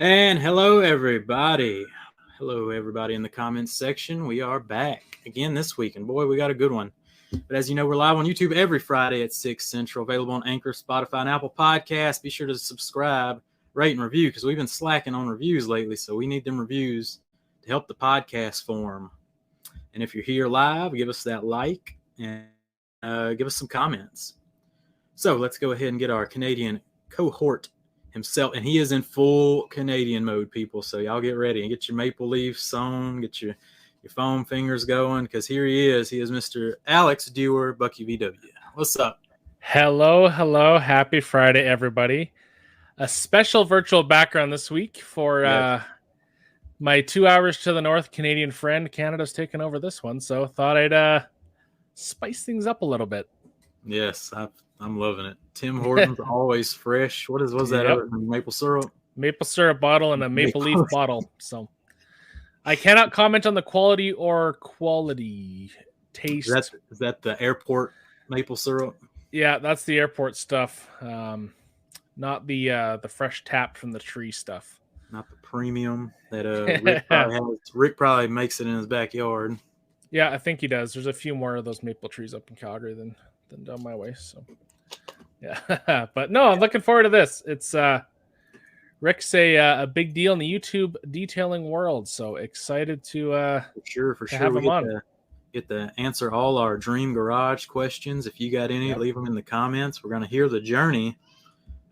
And hello, everybody. Hello, everybody in the comments section. We are back again this week, and boy, we got a good one. But as you know, we're live on YouTube every Friday at 6 Central, available on Anchor, Spotify, and Apple Podcasts. Be sure to subscribe, rate, and review because we've been slacking on reviews lately, so we need them reviews to help the podcast form. And if you're here live, give us that like and give us some comments. So let's go ahead and get our Canadian cohort himself, and he is in full Canadian mode, people. So y'all get ready and get your maple leaf sewn, get your foam fingers going, because here he is. He is Mr. Alex Dewar, Bucky VW. What's up? Hello. Happy Friday, everybody. A special virtual background this week for my 2 hours to the north Canadian friend. Canada's taken over this one, so thought I'd spice things up a little bit. Yes, I'm loving it. Tim Hortons always fresh. What was that other maple syrup? Maple syrup bottle and a maple leaf bottle. So I cannot comment on the quality taste. Is that the airport maple syrup? Yeah, that's the airport stuff. Not the fresh tapped from the tree stuff. Not the premium that Rick probably makes it in his backyard. Yeah, I think he does. There's a few more of those maple trees up in Calgary than down my way. So yeah, but no, I'm looking forward to this. It's Rick's a big deal in the YouTube detailing world, so excited to for sure have him on. Get to answer all our Dream Garage questions. If you got any, leave them in the comments. We're going to hear the journey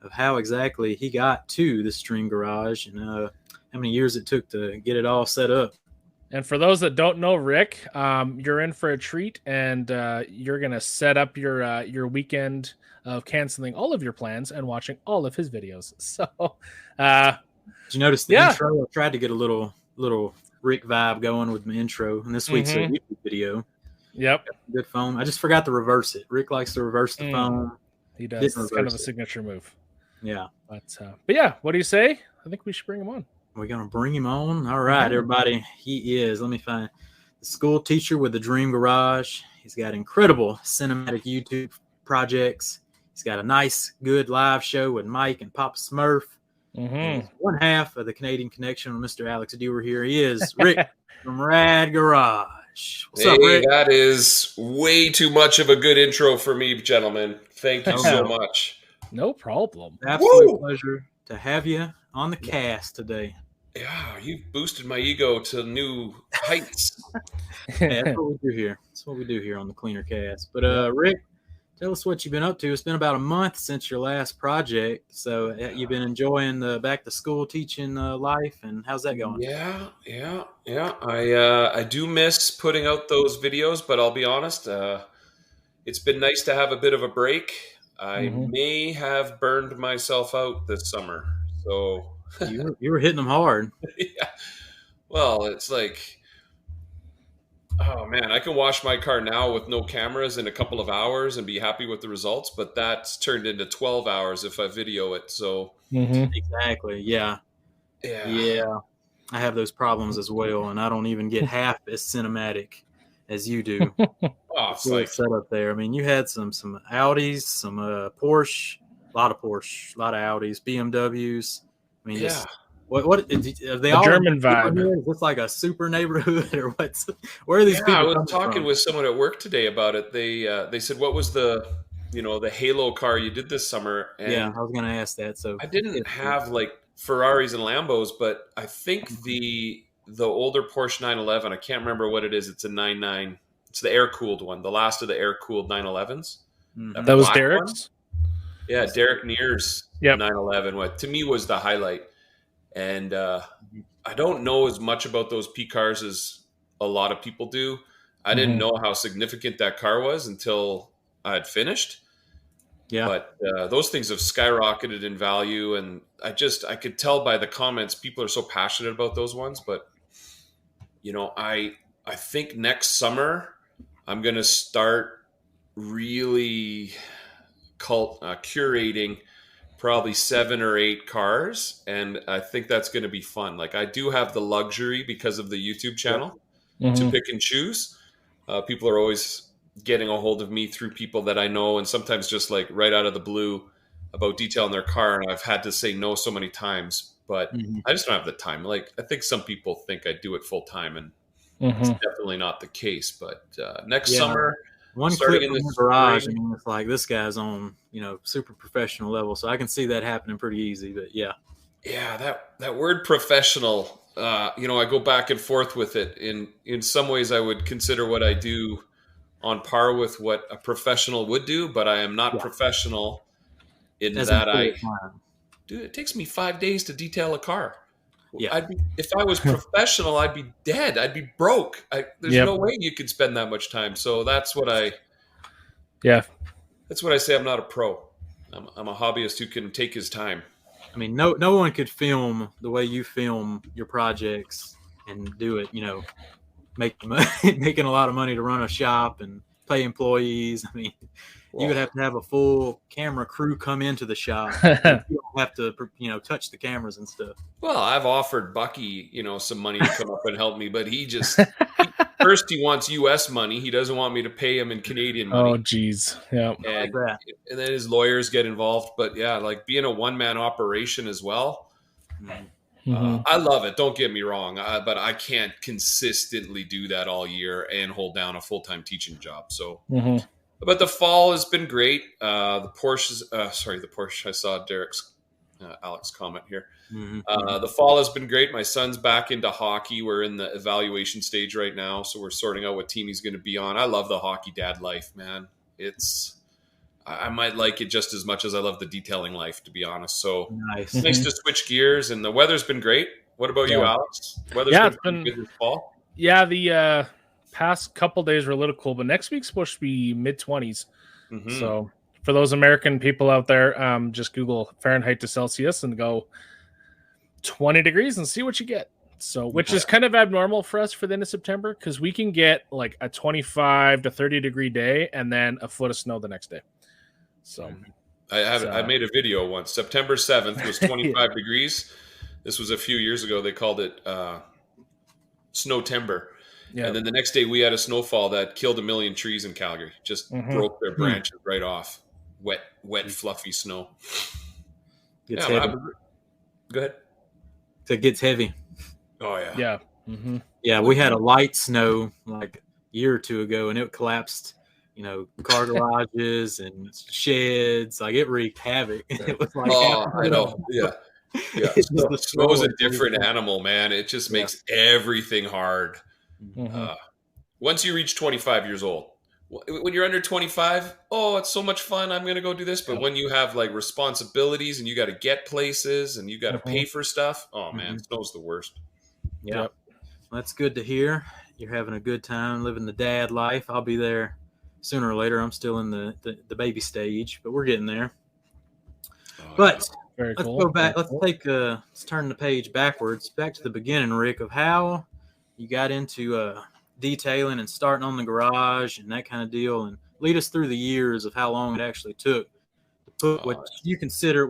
of how exactly he got to this Dream Garage and how many years it took to get it all set up. And for those that don't know Rick, you're in for a treat, and you're going to set up your weekend of canceling all of your plans and watching all of his videos. So, did you notice the intro? I tried to get a little Rick vibe going with my intro, and this week's a YouTube video. Yep, good phone. I just forgot to reverse it. Rick likes to reverse the phone. He does. It's kind of a signature move. Yeah, but yeah, what do you say? I think we should bring him on. We're going to bring him on. All right, everybody. He is, let me find the school teacher with the Dream Garage. He's got incredible cinematic YouTube projects. He's got a nice, good live show with Mike and Papa Smurf. One half of the Canadian Connection with Mr. Alex Dewar here. He is Rick from Rad Garage. What's up, Rick? That is way too much of a good intro for me, gentlemen. Thank you so much. No problem. Absolute pleasure to have you on the cast today. Yeah, you've boosted my ego to new heights. That's what we do here. That's what we do here on the Cleaner Cast. But Rick, tell us what you've been up to. It's been about a month since your last project. So you've been enjoying the back to school teaching life, and how's that going? Yeah. I do miss putting out those videos, but I'll be honest, it's been nice to have a bit of a break. I may have burned myself out this summer. So you were hitting them hard. Yeah. Well, it's like, oh man, I can wash my car now with no cameras in a couple of hours and be happy with the results, but that's turned into 12 hours if I video it. So exactly. Yeah. I have those problems as well, and I don't even get half as cinematic as you do. It's like set up there. I mean, you had some Audis, some Porsche, a lot of Audis, BMWs. I mean, what are they all German vibe? Is this like a super neighborhood or what's? Where are these people? I was talking with someone at work today about it. They said, "What was the Halo car you did this summer?" And I was going to ask that. So I didn't have like Ferraris and Lambos, but I think the older Porsche 911. I can't remember what it is. It's a 99. It's the air cooled one, the last of the air cooled 911s. That was Derek's. Yeah, Derek Neer's 911. What to me was the highlight. And I don't know as much about those P cars as a lot of people do. I didn't know how significant that car was until I had finished. Yeah. But those things have skyrocketed in value. And I could tell by the comments, people are so passionate about those ones. But, I think next summer I'm going to start really curating probably 7 or 8 cars, and I think that's going to be fun. Like, I do have the luxury because of the YouTube channel to pick and choose. People are always getting a hold of me through people that I know, and sometimes just like right out of the blue about detailing their car, and I've had to say no so many times but I just don't have the time. Like, I think some people think I do it full time, and it's definitely not the case. But next summer, one clip in the garage, and it's like, this guy's on, super professional level. So I can see that happening pretty easy. But yeah, that word professional. I go back and forth with it. In some ways, I would consider what I do on par with what a professional would do, but I am not professional in that dude, it takes me 5 days to detail a car. Yeah. If I was professional, I'd be dead. I'd be broke. There's no way you could spend that much time. So that's what I say. I'm not a pro. I'm a hobbyist who can take his time. I mean, no one could film the way you film your projects and do it, making a lot of money to run a shop and pay employees. I mean, you would have to have a full camera crew come into the shop. You don't have to, touch the cameras and stuff. Well, I've offered Bucky, some money to come up and help me, but he first he wants U.S. money. He doesn't want me to pay him in Canadian money. Oh, geez. Yeah. And then his lawyers get involved. But yeah, like being a one-man operation as well. I love it. Don't get me wrong. But I can't consistently do that all year and hold down a full-time teaching job. So, but the fall has been great. The Porsche. I saw Derek's Alex comment here. The fall has been great. My son's back into hockey. We're in the evaluation stage right now, so we're sorting out what team he's going to be on. I love the hockey dad life, man. I might like it just as much as I love the detailing life, to be honest. So nice. It's nice to switch gears, and the weather's been great. What about you, Alex? Weather's been good this fall. Yeah, the past couple days were a little cool, but next week's supposed to be mid-20s. So for those American people out there, just Google Fahrenheit to Celsius and go 20 degrees and see what you get. So, which is kind of abnormal for us for the end of September, because we can get like a 25 to 30 degree day and then a foot of snow the next day. So I made a video once. September 7th was 25 degrees. This was a few years ago. They called it Snowtember. Yeah. And then the next day we had a snowfall that killed 1 million trees in Calgary. Just broke their branches right off. Wet, fluffy snow. Go ahead. It gets heavy. Oh, yeah. Yeah. Yeah, we had a light snow like a year or two ago, and it collapsed, car garages and sheds. Like, it wreaked havoc. It was like, I know. Yeah. Yeah. Snow is a different animal, man. It just makes everything hard. Once you reach 25 years old, when you're under 25, it's so much fun. I'm going to go do this. But when you have like responsibilities and you got to get places and you got to pay for stuff, man, snow's the worst. Yep. That's good to hear. You're having a good time living the dad life. I'll be there sooner or later. I'm still in the baby stage, but we're getting there. But let's go back. Let's turn the page backwards, back to the beginning, Rick, of how you got into detailing and starting on the garage and that kind of deal, and lead us through the years of how long it actually took to put what you consider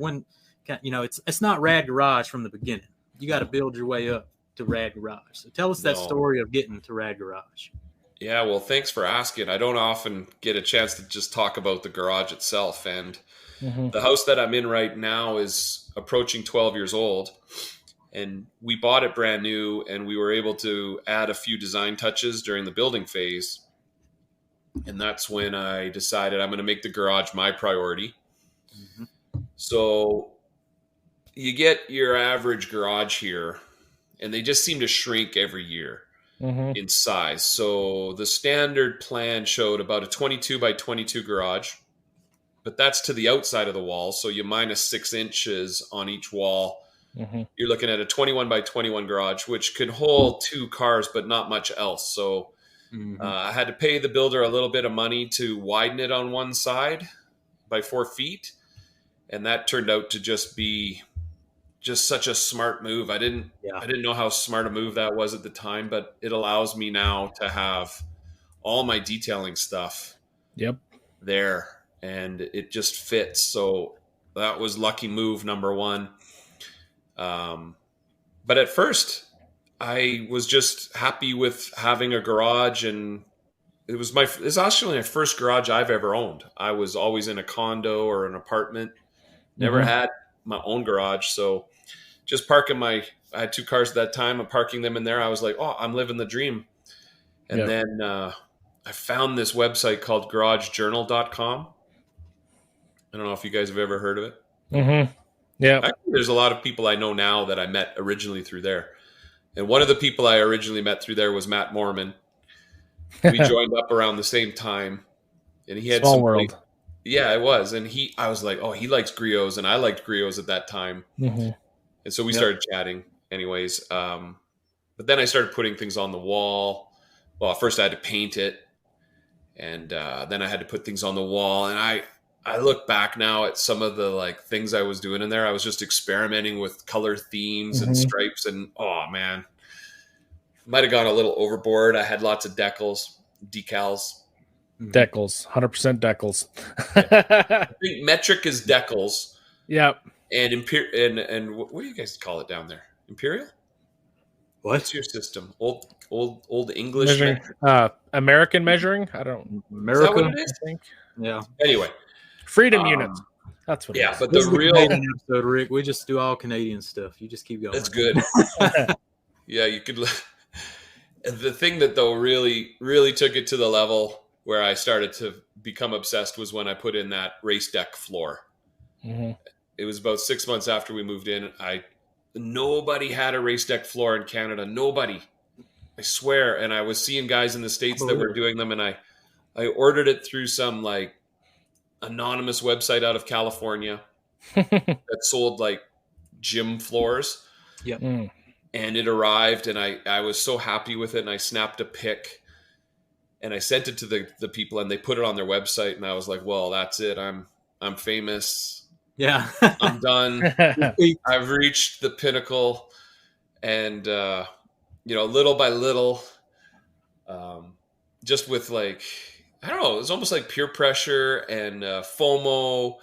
it's not Rad Garage from the beginning. You got to build your way up to Rad Garage. So tell us that story of getting to Rad Garage. Yeah, well, thanks for asking. I don't often get a chance to just talk about the garage itself, and the house that I'm in right now is approaching 12 years old. And we bought it brand new, and we were able to add a few design touches during the building phase. And that's when I decided I'm going to make the garage my priority. So you get your average garage here, and they just seem to shrink every year in size. So the standard plan showed about a 22 by 22 garage, but that's to the outside of the wall. So you minus 6 inches on each wall. You're looking at a 21 by 21 garage, which can hold 2 cars, but not much else. So I had to pay the builder a little bit of money to widen it on one side by 4 feet. And that turned out to just be such a smart move. I didn't know how smart a move that was at the time, but it allows me now to have all my detailing stuff there, and it just fits. So that was lucky move number one. But at first I was just happy with having a garage, and it's actually my first garage I've ever owned. I was always in a condo or an apartment, never had my own garage. So just parking I had 2 cars at that time. I'm parking them in there. I was like, oh, I'm living the dream. And then I found this website called garagejournal.com. I don't know if you guys have ever heard of it. Mm-hmm. Yeah. Actually, there's a lot of people I know now that I met originally through there. And one of the people I originally met through there was Matt Mormon. We joined up around the same time. And he had Small world. Yeah, it was. And I was like, oh, he likes griots, and I liked griots at that time. Mm-hmm. And so we started chatting anyways. But then I started putting things on the wall. Well, at first I had to paint it. And then I had to put things on the wall. And I look back now at some of the like things I was doing in there. I was just experimenting with color themes and stripes, and oh man, might have gone a little overboard. I had lots of decals. 100% decals. I think metric is decals. Yep. And and what do you guys call it down there? Imperial? What's your system? Old English measuring, American measuring? I don't. America. Is that what it is? I think. Yeah. Anyway. Freedom units. That's what it is. But the real episode, Rick, we just do all Canadian stuff. You just keep going. That's good. Yeah, you could. The thing that though really took it to the level where I started to become obsessed was when I put in that race deck floor. Mm-hmm. It was about 6 months after we moved in. Nobody had a race deck floor in Canada. Nobody. I swear. And I was seeing guys in the States that were doing them, and I ordered it through some like anonymous website out of California that sold like gym floors. Yep. And it arrived, and I was so happy with it, and I snapped a pic and I sent it to the people, and they put it on their website, and I was like, well, that's it. I'm famous. Yeah. I'm done. I've reached the pinnacle. And little by little, just with like, I don't know, it was almost like peer pressure and FOMO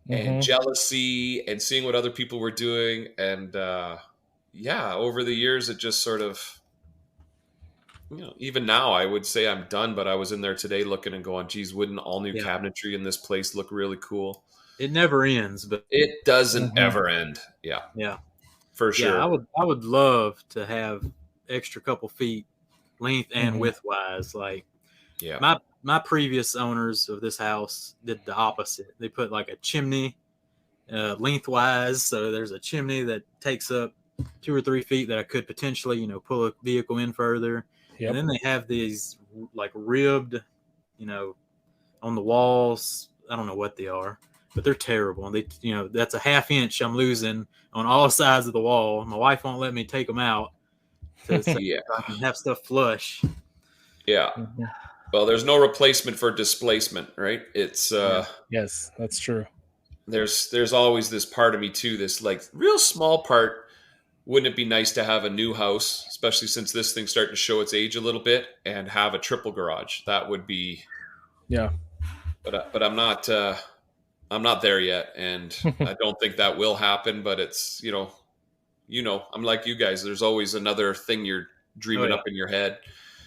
and jealousy and seeing what other people were doing. And over the years, it just sort of, even now I would say I'm done, but I was in there today looking and going, geez, wouldn't all new cabinetry in this place look really cool? It never ends, but it doesn't ever end. Yeah. Yeah. For sure. Yeah, I would love to have extra couple feet length and width wise. Like my previous owners of this house did the opposite. They put like a chimney lengthwise. So there's a chimney that takes up 2 or 3 feet that I could potentially, pull a vehicle in further. Yep. And then they have these like ribbed, on the walls. I don't know what they are, but they're terrible. And they, that's a 1/2 inch I'm losing on all sides of the wall. My wife won't let me take them out. So I can have stuff flush. Yeah. Well, there's no replacement for displacement, right? It's yes, that's true. There's always this part of me too, this like real small part. Wouldn't it be nice to have a new house, especially since this thing's starting to show its age a little bit, and have a triple garage? That would be, But I'm not there yet, and I don't think that will happen. But it's I'm like you guys. There's always another thing you're dreaming up in your head.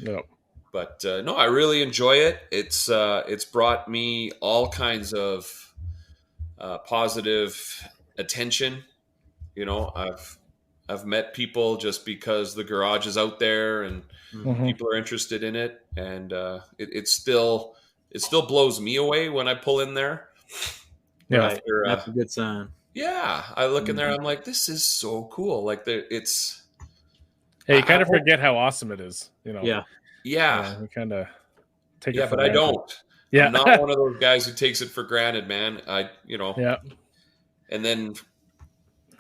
No. But no, I really enjoy it. It's brought me all kinds of positive attention. I've met people just because the garage is out there and people are interested in it, and it still blows me away when I pull in there. Yeah, that's a good sign. Yeah, I look in there, I'm like, this is so cool. Like it's. Hey, you kind of forget how awesome it is, Yeah. We kind of take it. Yeah, but I don't. Yeah, I'm not one of those guys who takes it for granted, man. Yeah. And then,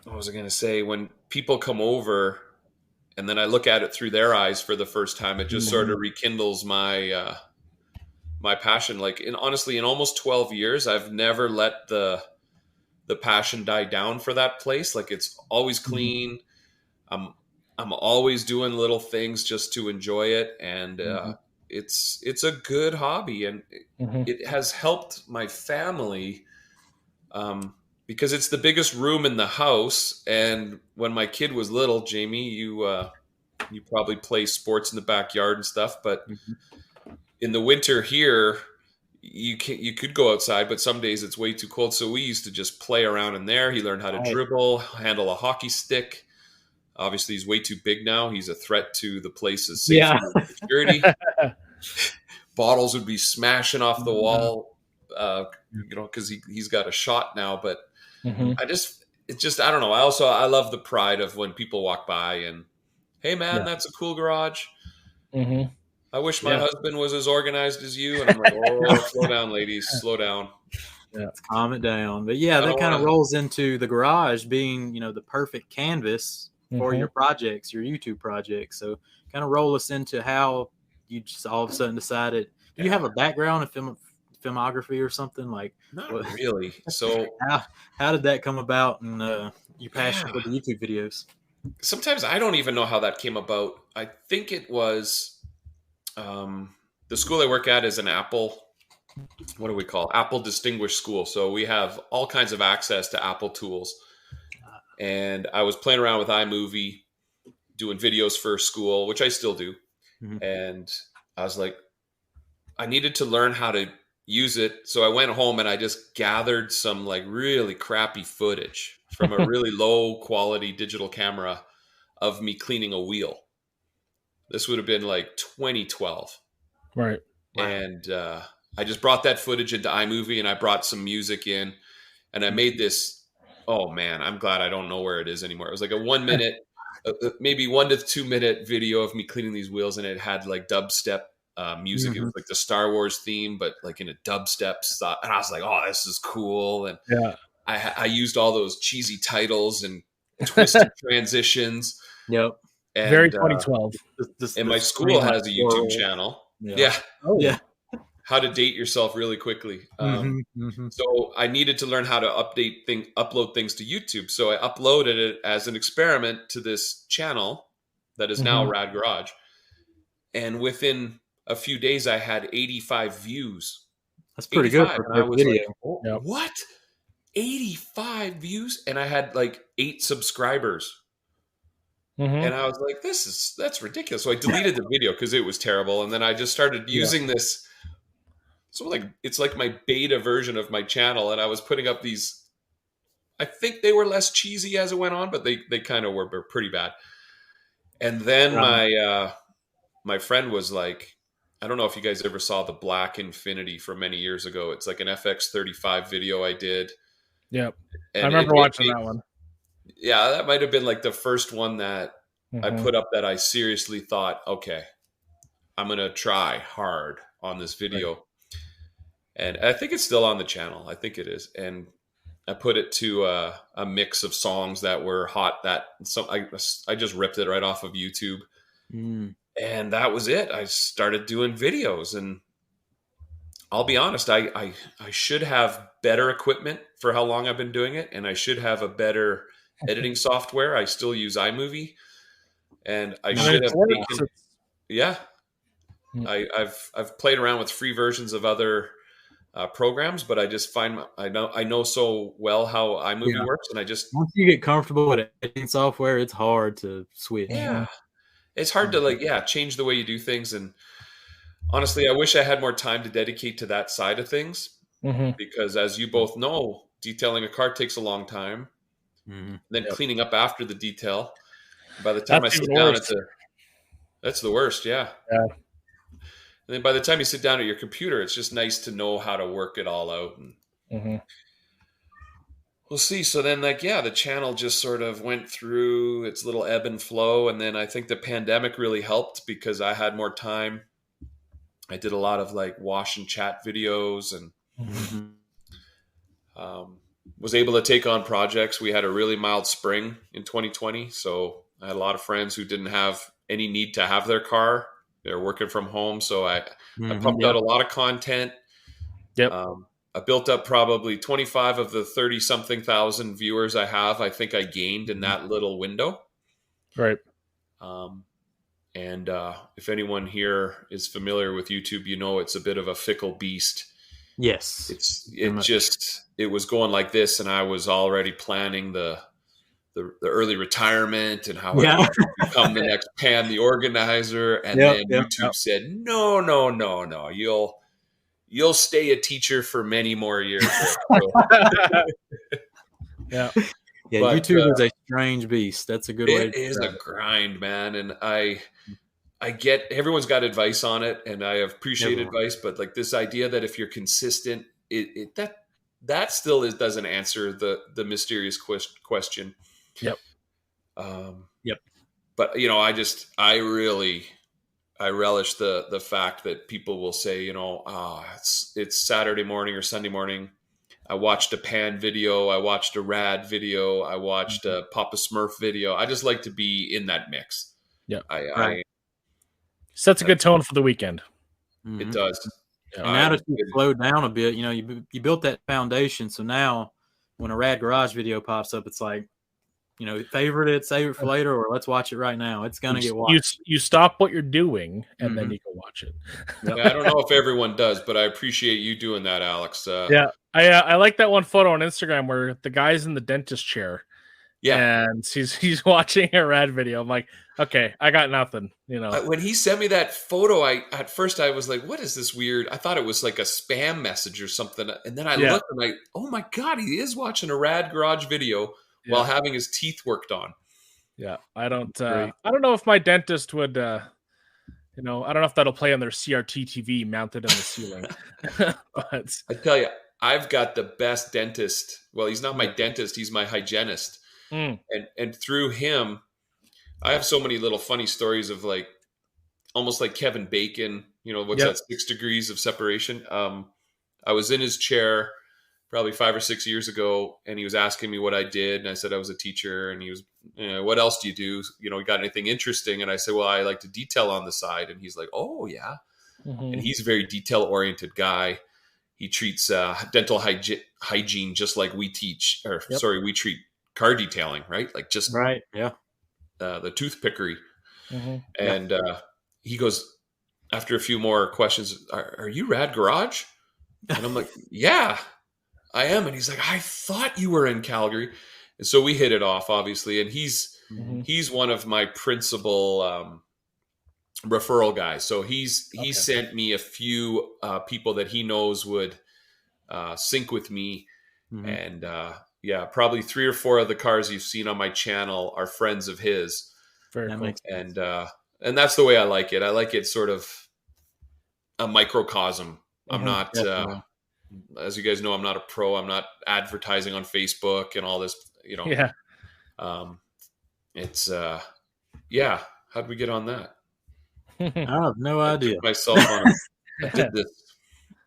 what was I going to say? When people come over, and then I look at it through their eyes for the first time, it just sort of rekindles my my passion. Like, honestly, in almost 12 years, I've never let the passion die down for that place. Like, it's always clean. I'm always doing little things just to enjoy it, and it's a good hobby, and it has helped my family because it's the biggest room in the house. And when my kid was little, Jamie, you probably play sports in the backyard and stuff, but in the winter here, you could go outside, but some days it's way too cold. So we used to just play around in there. He learned how to dribble, handle a hockey stick. Obviously, he's way too big now. He's a threat to the place's safety and security. Bottles would be smashing off the wall, because he's got a shot now. But I don't know. I love the pride of when people walk by and, hey man, that's a cool garage. I wish my husband was as organized as you. And I'm like, oh, slow down, ladies, slow down. Let's calm it down. But yeah, that kind of rolls into the garage being, the perfect canvas for your projects, your YouTube projects. So kind of roll us into how you just all of a sudden decided. Do you have a background in filmography or something? Like, not really. So how did that come about? And you passionate for the YouTube videos? Sometimes I don't even know how that came about. I think it was the school I work at is an Apple. What do we call Apple Distinguished School? So we have all kinds of access to Apple tools. And I was playing around with iMovie, doing videos for school, which I still do. And I was like, I needed to learn how to use it. So I went home and I just gathered some like really crappy footage from a really low quality digital camera of me cleaning a wheel. This would have been like 2012. Right. And I just brought that footage into iMovie and I brought some music in and I made this. Oh man, I'm glad I don't know where it is anymore. It was like a 1 minute, maybe 1 to 2 minute video of me cleaning these wheels. And it had like dubstep music. It was like the Star Wars theme, but like in a dubstep style. And I was like, oh, this is cool. And I used all those cheesy titles and twisted transitions. Yep. And, very 2012. And my school has a YouTube channel. Yeah. Oh, yeah. How to date yourself really quickly. So I needed to learn how to upload things to YouTube. So I uploaded it as an experiment to this channel that is now Rad Garage. And within a few days, I had 85 views. That's pretty good for a video. Like, oh, what? 85 views? And I had like 8 subscribers. And I was like, that's ridiculous. So I deleted the video because it was terrible. And then I just started using this. So like, it's like my beta version of my channel. And I was putting up these, I think they were less cheesy as it went on, but they kind of were pretty bad. And then my friend was like, I don't know if you guys ever saw the Black Infinity from many years ago. It's like an FX35 video I did. Yep. And I remember watching that one. Yeah, that might have been like the first one that I put up that I seriously thought, okay, I'm going to try hard on this video. Right. And I think it's still on the channel. I think it is. And I put it to a mix of songs that were hot. I just ripped it right off of YouTube. And that was it. I started doing videos. And I'll be honest, I should have better equipment for how long I've been doing it. And I should have a better editing software. I still use iMovie. And I should have taken... Yeah. I've played around with free versions of other programs, but I just find I know so well how iMovie works, and I just once you get comfortable with editing software, it's hard to switch. Yeah, it's hard to change the way you do things. And honestly, I wish I had more time to dedicate to that side of things, because as you both know, detailing a car takes a long time. Then cleaning up after the detail. By the time I sit down that's the worst. Yeah. And then by the time you sit down at your computer, it's just nice to know how to work it all out. And we'll see. So then the channel just sort of went through its little ebb and flow. And then I think the pandemic really helped because I had more time. I did a lot of like wash and chat videos and was able to take on projects. We had a really mild spring in 2020. So I had a lot of friends who didn't have any need to have their car. They're working from home. So I pumped out a lot of content. Yep. I built up probably 25 of the 30-something thousand viewers I have. I think I gained in that little window. Right. And if anyone here is familiar with YouTube, you know it's a bit of a fickle beast. Yes. It was going like this, and I was already planning the early retirement and how I would become the next Pan the Organizer. And then YouTube said, no, you'll stay a teacher for many more years. Yeah. Yeah, but, YouTube is a strange beast. That's a good way. It is a grind, man. And I get everyone's got advice on it, and I appreciate advice, but like this idea that if you're consistent, that still doesn't answer the mysterious question. Yep. Yep. But I relish the fact that people will say, it's Saturday morning or Sunday morning. I watched a Pan video. I watched a Rad video. I watched a Papa Smurf video. I just like to be in that mix. Yeah. I sets a good tone for the weekend. It does. And now that you've slowed down a bit, you built that foundation. So now when a Rad Garage video pops up, it's like, favorite it, save it for later, or let's watch it right now. It's going to get watched. You stop what you're doing, and then you go watch it. Yeah, I don't know if everyone does, but I appreciate you doing that, Alex. Yeah, I like that one photo on Instagram where the guy's in the dentist chair. Yeah, and he's watching a Rad video. I'm like, okay, I got nothing. When he sent me that photo, at first I was like, what is this weird? I thought it was like a spam message or something, and then I looked and oh my god, he is watching a Rad Garage video while having his teeth worked on. Yeah, I don't know if my dentist would. I don't know if that'll play on their CRT TV mounted in the ceiling. But I tell you, I've got the best dentist. Well, he's not my dentist; he's my hygienist. And through him, I have so many little funny stories of like, almost like Kevin Bacon. What's that? 6 degrees of separation. I was in his chair probably 5 or 6 years ago, and he was asking me what I did, and I said I was a teacher, and he was, what else do you do? You got anything interesting? And I said, well, I like to detail on the side, and he's like, oh yeah, and he's a very detail oriented guy. He treats dental hygiene just like we teach, we treat car detailing, right? Like just right, yeah. The toothpickery, and he goes after a few more questions. Are you Rad Garage? And I'm like, yeah, I am. And he's like, I thought you were in Calgary. And so we hit it off, obviously. And he's one of my principal referral guys. So he sent me a few people that he knows would sync with me. And probably 3 or 4 of the cars you've seen on my channel are friends of his. Very cool. And that's the way I like it. I like it sort of a microcosm. I'm not, as you guys know, I'm not a pro. I'm not advertising on Facebook and all this, Yeah. It's, how'd we get on that? I have no idea. Myself on I did this.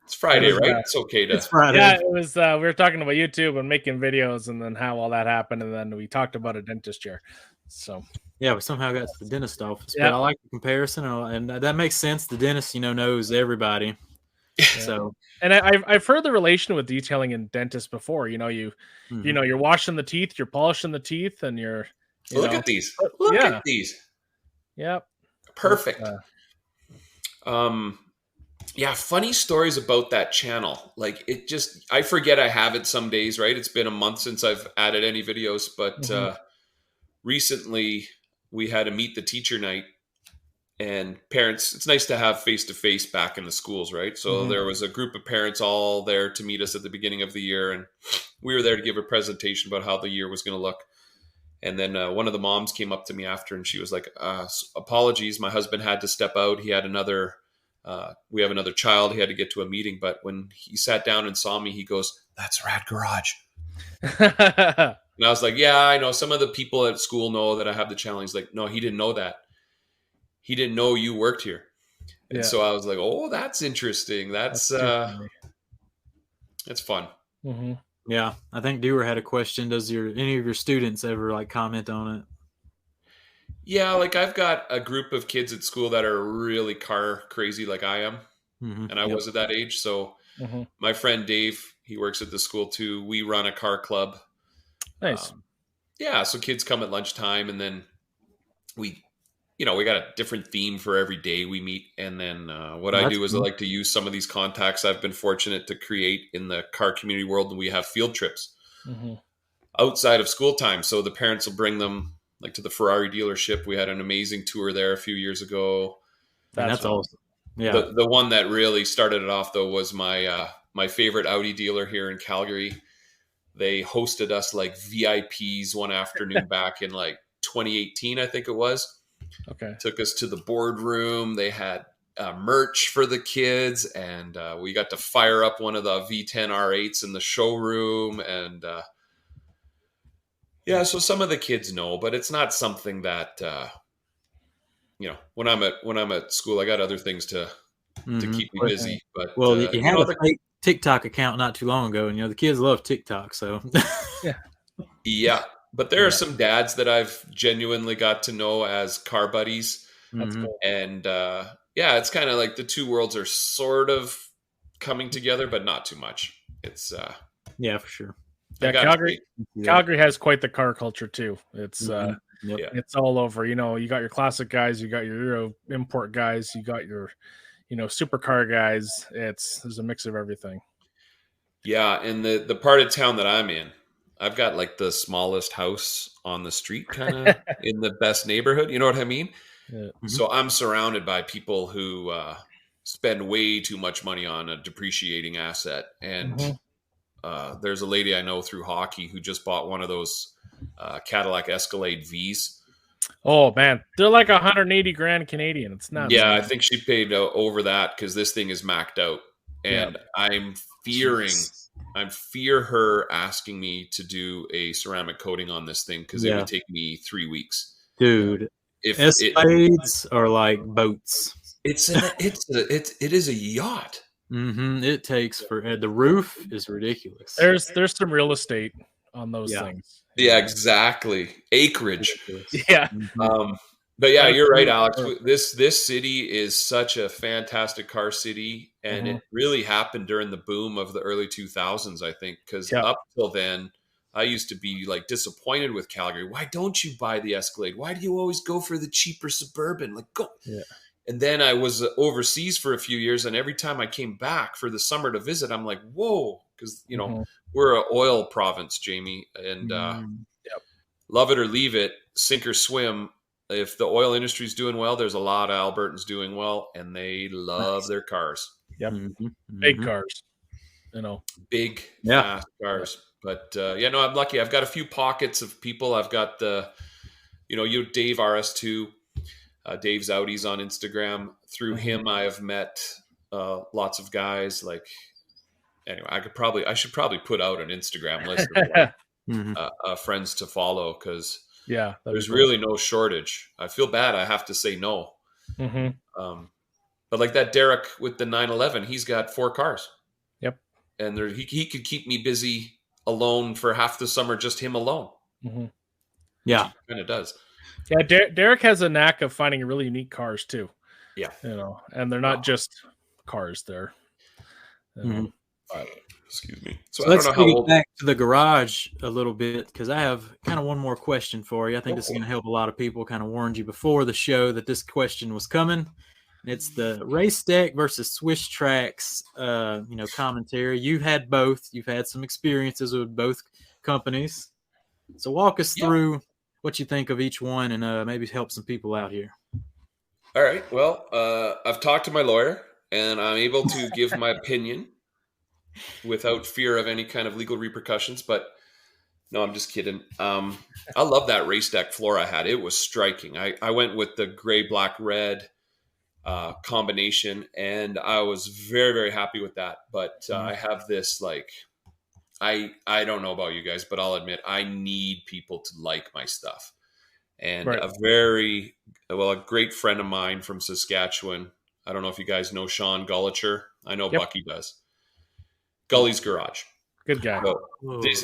It's Friday, right? It's okay to. It's Friday. Yeah, it was. We were talking about YouTube and making videos, and then how all that happened, and then we talked about a dentist chair. So yeah, we somehow got to the dentist office. But I like the comparison, and that makes sense. The dentist, knows everybody. Yeah. So, and I've heard the relation with detailing and dentists before. You're washing the teeth, you're polishing the teeth, and you're. Look at these. Look at these. Yep. Perfect. Funny stories about that channel. Like I forget I have it some days, right? It's been a month since I've added any videos, but recently we had a meet the teacher night, and parents, it's nice to have face-to-face back in the schools, right? So there was a group of parents all there to meet us at the beginning of the year, and we were there to give a presentation about how the year was going to look. And then one of the moms came up to me after, and she was like, apologies, my husband had to step out. He had we have another child. He had to get to a meeting. But when he sat down and saw me, he goes, that's Rad Garage. And I was like, yeah, I know. Some of the people at school know that I have the channel. He's like, no, he didn't know that. He didn't know you worked here. And so I was like, oh, that's interesting. That's fun. Mm-hmm. Yeah, I think Dewar had a question. Does any of your students ever comment on it? Yeah, I've got a group of kids at school that are really car crazy like I am. And I was at that age. So my friend Dave, he works at the school too. We run a car club. Nice. So kids come at lunchtime, and then we got a different theme for every day we meet. And then what I do is I like to use some of these contacts I've been fortunate to create in the car community world. And we have field trips outside of school time. So the parents will bring them to the Ferrari dealership. We had an amazing tour there a few years ago. That's awesome. Yeah. The one that really started it off, though, was my favorite Audi dealer here in Calgary. They hosted us like VIPs one afternoon back in like 2018, I think it was. Okay. Took us to the boardroom. They had merch for the kids, and we got to fire up one of the V10 R8s in the showroom. And yeah, so some of the kids know, but it's not something that when I'm at school, I got other things to keep me busy. But you had a fake TikTok account not too long ago, and the kids love TikTok. So yeah. But there are some dads that I've genuinely got to know as car buddies. That's cool. And it's kind of like the two worlds are sort of coming together, but not too much. It's for sure. Yeah, Calgary has quite the car culture too. It's it's all over. You got your classic guys, you got your Euro import guys, you got your supercar guys. There's a mix of everything. Yeah, and the part of town that I'm in, I've got like the smallest house on the street, kind of in the best neighborhood. You know what I mean? Yeah. Mm-hmm. So I'm surrounded by people who spend way too much money on a depreciating asset. And there's a lady I know through hockey who just bought one of those Cadillac Escalade Vs. Oh man, they're like 180 grand Canadian. It's nuts. Yeah, I think she paid over that because this thing is maxed out, and I'm fear her asking me to do a ceramic coating on this thing because it would take me 3 weeks, dude. If Escalades are like boats, it is a yacht. Mm-hmm. It takes for the roof is ridiculous. There's some real estate on those things. Yeah, exactly. Acreage. Yeah. But yeah, you're right, Alex. This city is such a fantastic car city, and it really happened during the boom of the early 2000s, I think, because up till then, I used to be like disappointed with Calgary. Why don't you buy the Escalade? Why do you always go for the cheaper Suburban? Like, go. Yeah. And then I was overseas for a few years, and every time I came back for the summer to visit, I'm like, whoa, because we're an oil province, Jamie, and love it or leave it, sink or swim. If the oil industry is doing well, there's a lot of Albertans doing well, and they love their cars. Yep, big cars, big fast cars. But I'm lucky. I've got a few pockets of people. I've got the, Dave RS2. Dave's Audis on Instagram. Through him, I have met lots of guys. Like, anyway, I should probably put out an Instagram list of friends to follow because there's really no shortage. I feel bad. I have to say no. But like that Derek with the 911, he's got 4 cars. Yep, and he could keep me busy alone for half the summer, just him alone. Yeah, kind of does. Yeah, Derek has a knack of finding really unique cars too. Yeah, and they're not just cars. They're, excuse me. So let's get back to the garage a little bit because I have kind of one more question for you. I think this is going to help a lot of people. Kind of warned you before the show that this question was coming. It's the Race Deck versus Swiss Tracks, commentary. You've had both. You've had some experiences with both companies. So walk us through what you think of each one and maybe help some people out here. All right. Well, I've talked to my lawyer and I'm able to give my opinion without fear of any kind of legal repercussions. But no, I'm just kidding. I love that Race Deck floor I had. It was striking. I went with the gray, black, red combination and I was very, very happy with that. But I have this I don't know about you guys, but I'll admit I need people to like my stuff. And a great friend of mine from Saskatchewan, I don't know if you guys know Sean Gullicher. I know Bucky does. Gully's Garage. Good guy. So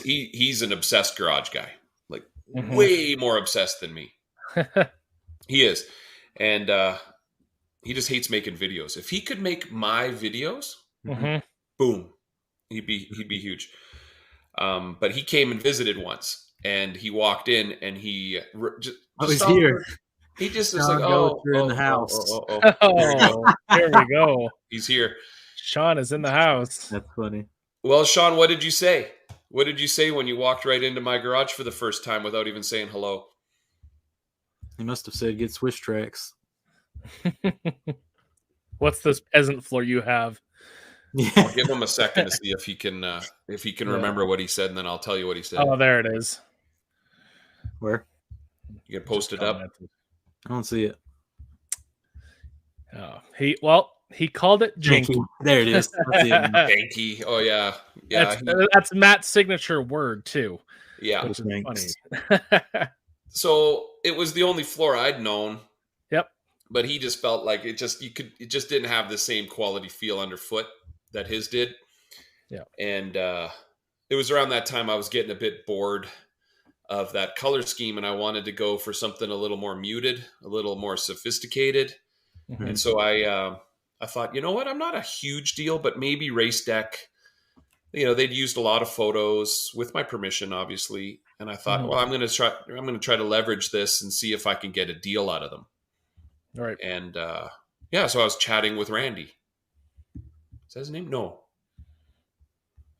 he's an obsessed garage guy, like way more obsessed than me. He is. And he just hates making videos. If he could make my videos, boom, he'd be huge. But he came and visited once, and he walked in, and he he's here. He just was like, "Oh, in the house." There we go. He's here. Sean is in the house. That's funny. Well, Sean, what did you say? What did you say when you walked right into my garage for the first time without even saying hello? He must have said, "Get Swiss Tracks." What's this peasant floor you have? Yeah. I'll give him a second to see if he can remember what he said, and then I'll tell you what he said. Oh, there it is. Where? You can post it up. I don't see it. Oh, he called it janky. There it is. Janky. Oh yeah. That's Matt's signature word too. Yeah. Which is funny. So it was the only floor I'd known. Yep. But he just felt like it just didn't have the same quality feel underfoot that his did. Yeah. And it was around that time I was getting a bit bored of that color scheme, and I wanted to go for something a little more muted, a little more sophisticated. Mm-hmm. And so I thought, you know what, I'm not a huge deal, but maybe Race Deck, they'd used a lot of photos with my permission, obviously. And I thought, well, I'm going to try to leverage this and see if I can get a deal out of them. All right. And so I was chatting with Randy. Is that his name? No. I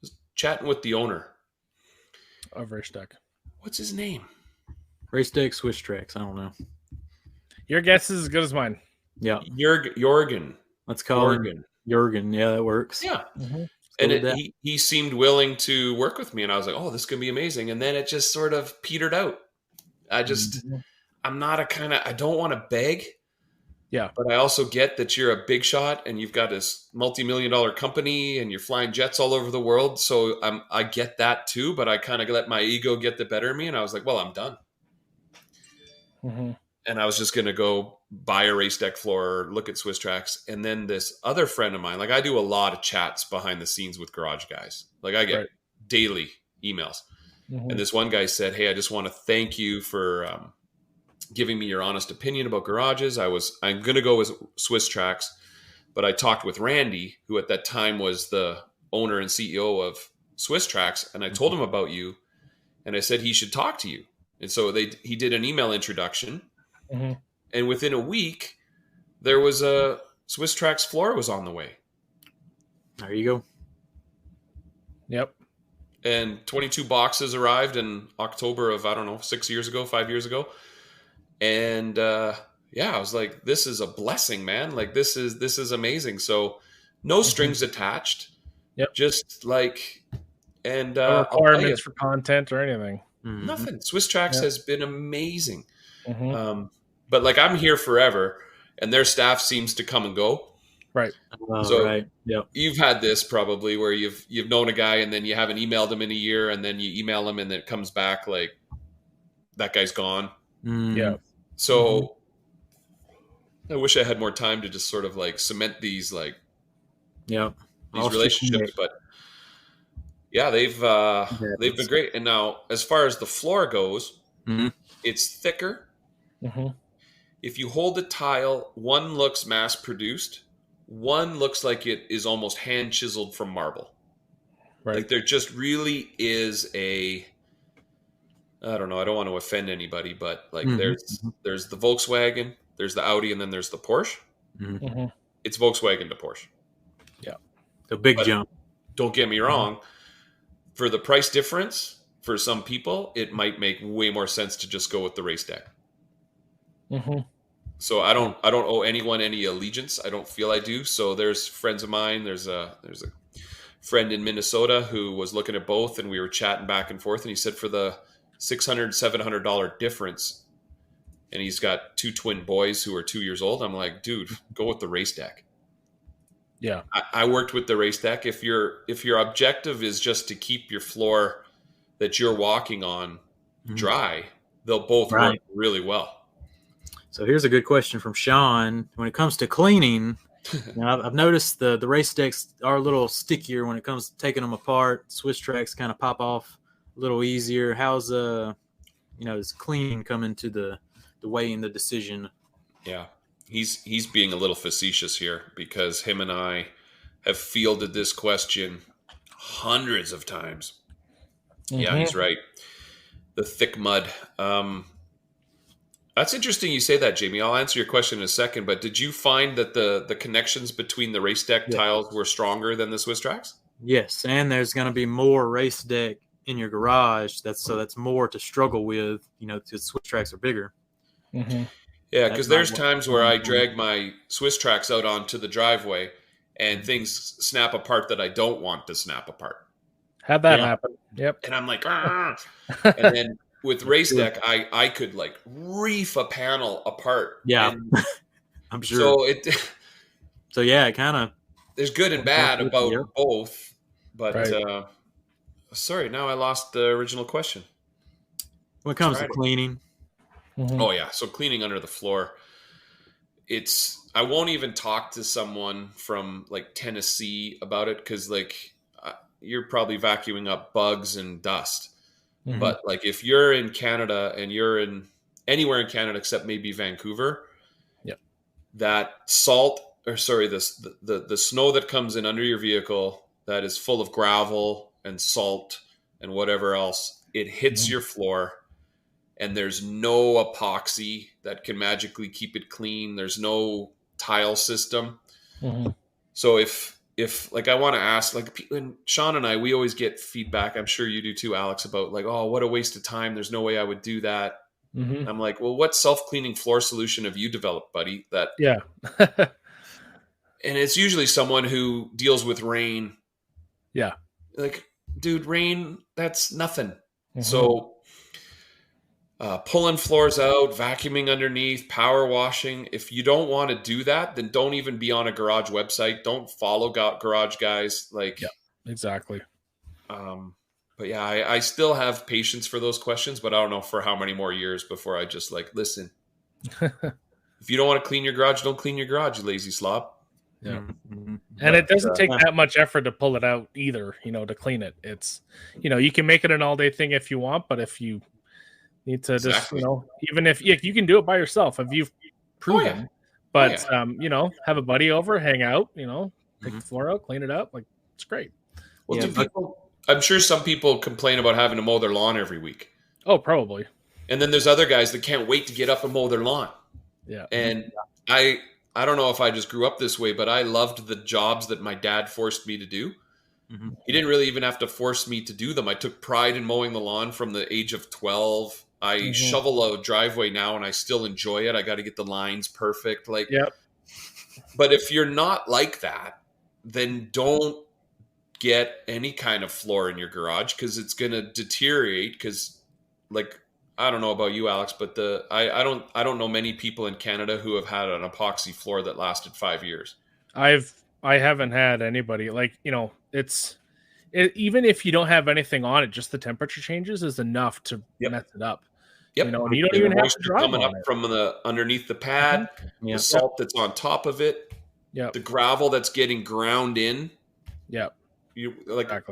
was chatting with the owner of Race Deck. What's his name? Race Deck Swiss Tracks. I don't know. Your guess is as good as mine. Yeah. Jorgen. Let's call him Jorgen. Yeah, that works. Yeah. Mm-hmm. And he seemed willing to work with me, and I was like, oh, this could be amazing. And then it just sort of petered out. I'm not I don't want to beg. Yeah. But I also get that you're a big shot and you've got this multi-million-dollar company and you're flying jets all over the world. So I get that too, but I kind of let my ego get the better of me. And I was like, well, I'm done. Mm-hmm. And I was just going to go buy a Race Deck floor, look at Swiss Tracks. And then this other friend of mine, like I do a lot of chats behind the scenes with garage guys. Like I get daily emails. Mm-hmm. And this one guy said, hey, I just want to thank you for giving me your honest opinion about garages. I'm going to go with Swiss Tracks, but I talked with Randy, who at that time was the owner and CEO of Swiss Tracks. And I told him about you and I said, he should talk to you. And so he did an email introduction. Mm-hmm. And within a week, there was a Swiss Tracks floor was on the way. There you go. Yep. And 22 boxes arrived in October of, 5 years ago. And I was like, this is a blessing, man. Like this is amazing. So no strings attached. Yep. Just like, and no requirements for content or anything. Mm-hmm. Nothing. Swiss Tracks has been amazing. Mm-hmm. But like I'm here forever and their staff seems to come and go. Right. Right. Yep. You've had this probably where you've known a guy and then you haven't emailed him in a year and then you email him and then it comes back like that guy's gone. Mm. Yeah. So I wish I had more time to just sort of like cement these these relationships, but yeah, they've been great. And now as far as the floor goes, it's thicker. Mm-hmm. If you hold the tile, one looks mass produced, one looks like it is almost hand chiseled from marble. Right. Like there just really is I don't know. I don't want to offend anybody, but like there's the Volkswagen, there's the Audi, and then there's the Porsche. Mm-hmm. It's Volkswagen to Porsche. Yeah. The big jump. Don't get me wrong. For the price difference, for some people, it might make way more sense to just go with the Race Deck. Mm-hmm. So I don't owe anyone any allegiance. I don't feel I do. So there's friends of mine. There's a friend in Minnesota who was looking at both, and we were chatting back and forth. And he said for the $600, $700 difference, and he's got 2 twin boys who are 2 years old. I'm like, dude, go with the Race Deck. Yeah, I worked with the Race Deck. If your objective is just to keep your floor that you're walking on dry, they'll both work really well. So here's a good question from Sean. When it comes to cleaning, I've noticed the Race Decks are a little stickier when it comes to taking them apart. Swiss Tracks kind of pop off a little easier. How's does cleaning come into the way in the decision? Yeah, he's being a little facetious here because him and I have fielded this question hundreds of times. Mm-hmm. Yeah, he's right. The thick mud. That's interesting you say that, Jamie. I'll answer your question in a second, but did you find that the connections between the Race Deck tiles were stronger than the Swiss Tracks? Yes, and there's going to be more Race Deck in your garage. That's more to struggle with, because Swiss Tracks are bigger. Mm-hmm. Yeah, because there's times where I drag my Swiss Tracks out onto the driveway and things snap apart that I don't want to snap apart. Had that happen. Yep. And I'm like, and then with Race Deck, I could like reef a panel apart. Yeah, and I'm sure. So it kind of. There's good and bad about both, but sorry, now I lost the original question. When it comes to cleaning. Mm-hmm. Oh yeah, so cleaning under the floor. I won't even talk to someone from like Tennessee about it because like you're probably vacuuming up bugs and dust. Mm-hmm. But like if you're in Canada and you're in anywhere in Canada except maybe Vancouver, that the snow that comes in under your vehicle that is full of gravel and salt and whatever else, it hits your floor. And there's no epoxy that can magically keep it clean. There's no tile system. Mm-hmm. So if like I want to ask, like, and Sean and I, we always get feedback. I'm sure you do too, Alex, about like, oh, what a waste of time. There's no way I would do that. Mm-hmm. I'm like, well, what self-cleaning floor solution have you developed, buddy? And it's usually someone who deals with rain. Yeah. Like, dude, rain, that's nothing. Mm-hmm. So pulling floors out, vacuuming underneath, power washing. If you don't want to do that, then don't even be on a garage website. Don't follow garage guys. Like, exactly. But yeah, I still have patience for those questions, but I don't know for how many more years before I just like, listen, if you don't want to clean your garage, don't clean your garage, you lazy slob. Yeah. Mm-hmm. And it doesn't take that much effort to pull it out either, to clean it. It's, you can make it an all day thing if you want, but if you need to just, even if you can do it by yourself, if you've proven, but, have a buddy over, hang out, take the floor out, clean it up. Like, it's great. Well, I'm sure some people complain about having to mow their lawn every week. Oh, probably. And then there's other guys that can't wait to get up and mow their lawn. Yeah. And I don't know if I just grew up this way, but I loved the jobs that my dad forced me to do. Mm-hmm. He didn't really even have to force me to do them. I took pride in mowing the lawn from the age of 12. I shovel a driveway now and I still enjoy it. I got to get the lines perfect. Like, but if you're not like that, then don't get any kind of floor in your garage because it's going to deteriorate. Because, like, I don't know about you, Alex, but I don't know many people in Canada who have had an epoxy floor that lasted 5 years. I haven't had anybody like, even if you don't have anything on it, just the temperature changes is enough to mess it up. Yep. And you don't even have to drive coming on up from the underneath the pad, the salt that's on top of it, the gravel that's getting ground in. Yeah.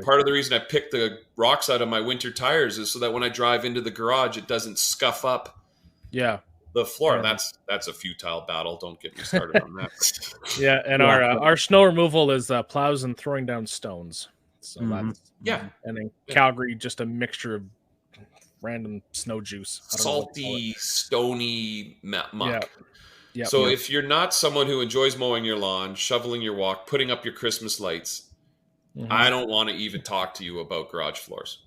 Part of the reason I picked the rocks out of my winter tires is so that when I drive into the garage, it doesn't scuff up the floor. That's a futile battle. Don't get me started on that. And our snow removal is plows and throwing down stones. So that's and in Calgary, just a mixture of random snow juice, salty, stony muck. So if you're not someone who enjoys mowing your lawn, shoveling your walk, putting up your Christmas lights, I don't want to even talk to you about garage floors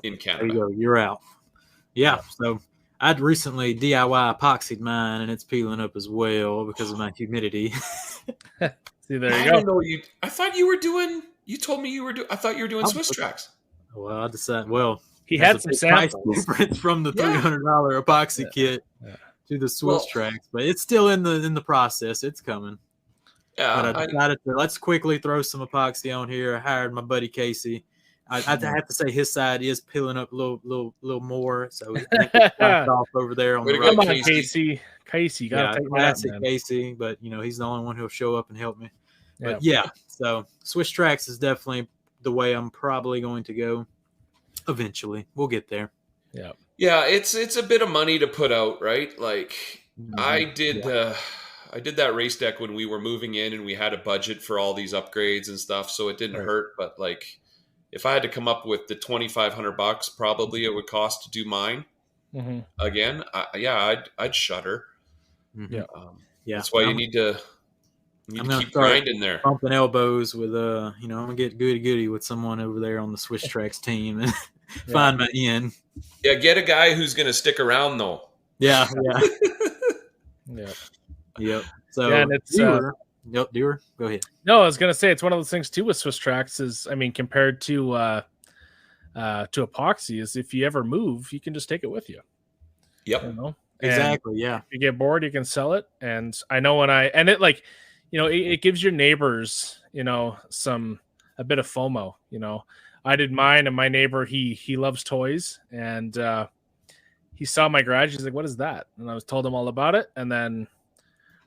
in Canada. There you go. You're out. Yeah. So I'd recently DIY epoxied mine, and it's peeling up as well because of my humidity. See, there you go. I thought you were doing. You told me you were doing. I thought you were doing Swiss Tracks. Well, I decided. Well, he had some samples difference from the $300 epoxy kit to the Swiss Tracks, but it's still in the process. It's coming. Yeah, but I decided let's quickly throw some epoxy on here. I hired my buddy Casey. I have to say his side is peeling up a little more, so we off over there on the right. Come on, Casey, you gotta take my Casey, but he's the only one who'll show up and help me. But so Swiss Tracks is definitely the way I'm probably going to go. Eventually, we'll get there. Yeah, it's a bit of money to put out, right? Like I did that race deck when we were moving in and we had a budget for all these upgrades and stuff, so it didn't hurt. But like, if I had to come up with the $2,500, probably it would cost to do mine again. I'd shudder. That's why you need to keep grinding there, bumping elbows with I'm gonna get goody with someone over there on the Swiss Tracks team and find my in. Yeah, get a guy who's gonna stick around though. Yeah. Yeah. Yep. So yeah, and it's Dewar, go ahead. No, I was gonna say it's one of those things too with Swiss Tracks is, I mean, compared to epoxy, is if you ever move, you can just take it with you. Yep. You know? Exactly. Yeah. If you get bored, you can sell it. And I know it like, it gives your neighbors, a bit of FOMO. I did mine, and my neighbor, he loves toys, and he saw my garage. He's like, "What is that?" And I was told him all about it. And then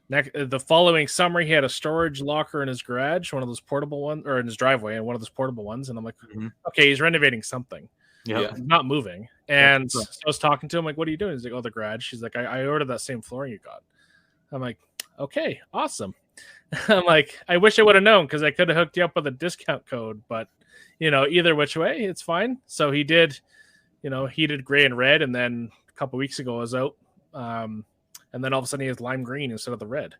the following summer, he had a storage locker in his garage, one of those portable ones, or in his driveway, and one of those portable ones. And I'm like, okay, he's renovating something. Yeah, not moving. And so I was talking to him, like, "What are you doing?" He's like, "Oh, the garage." He's like, I ordered that same flooring you got. I'm like, okay, awesome. I'm like, I wish I would have known, because I could have hooked you up with a discount code, but either which way, it's fine. So he did, heated gray and red, and then a couple weeks ago I was out, and then all of a sudden he has lime green instead of the red.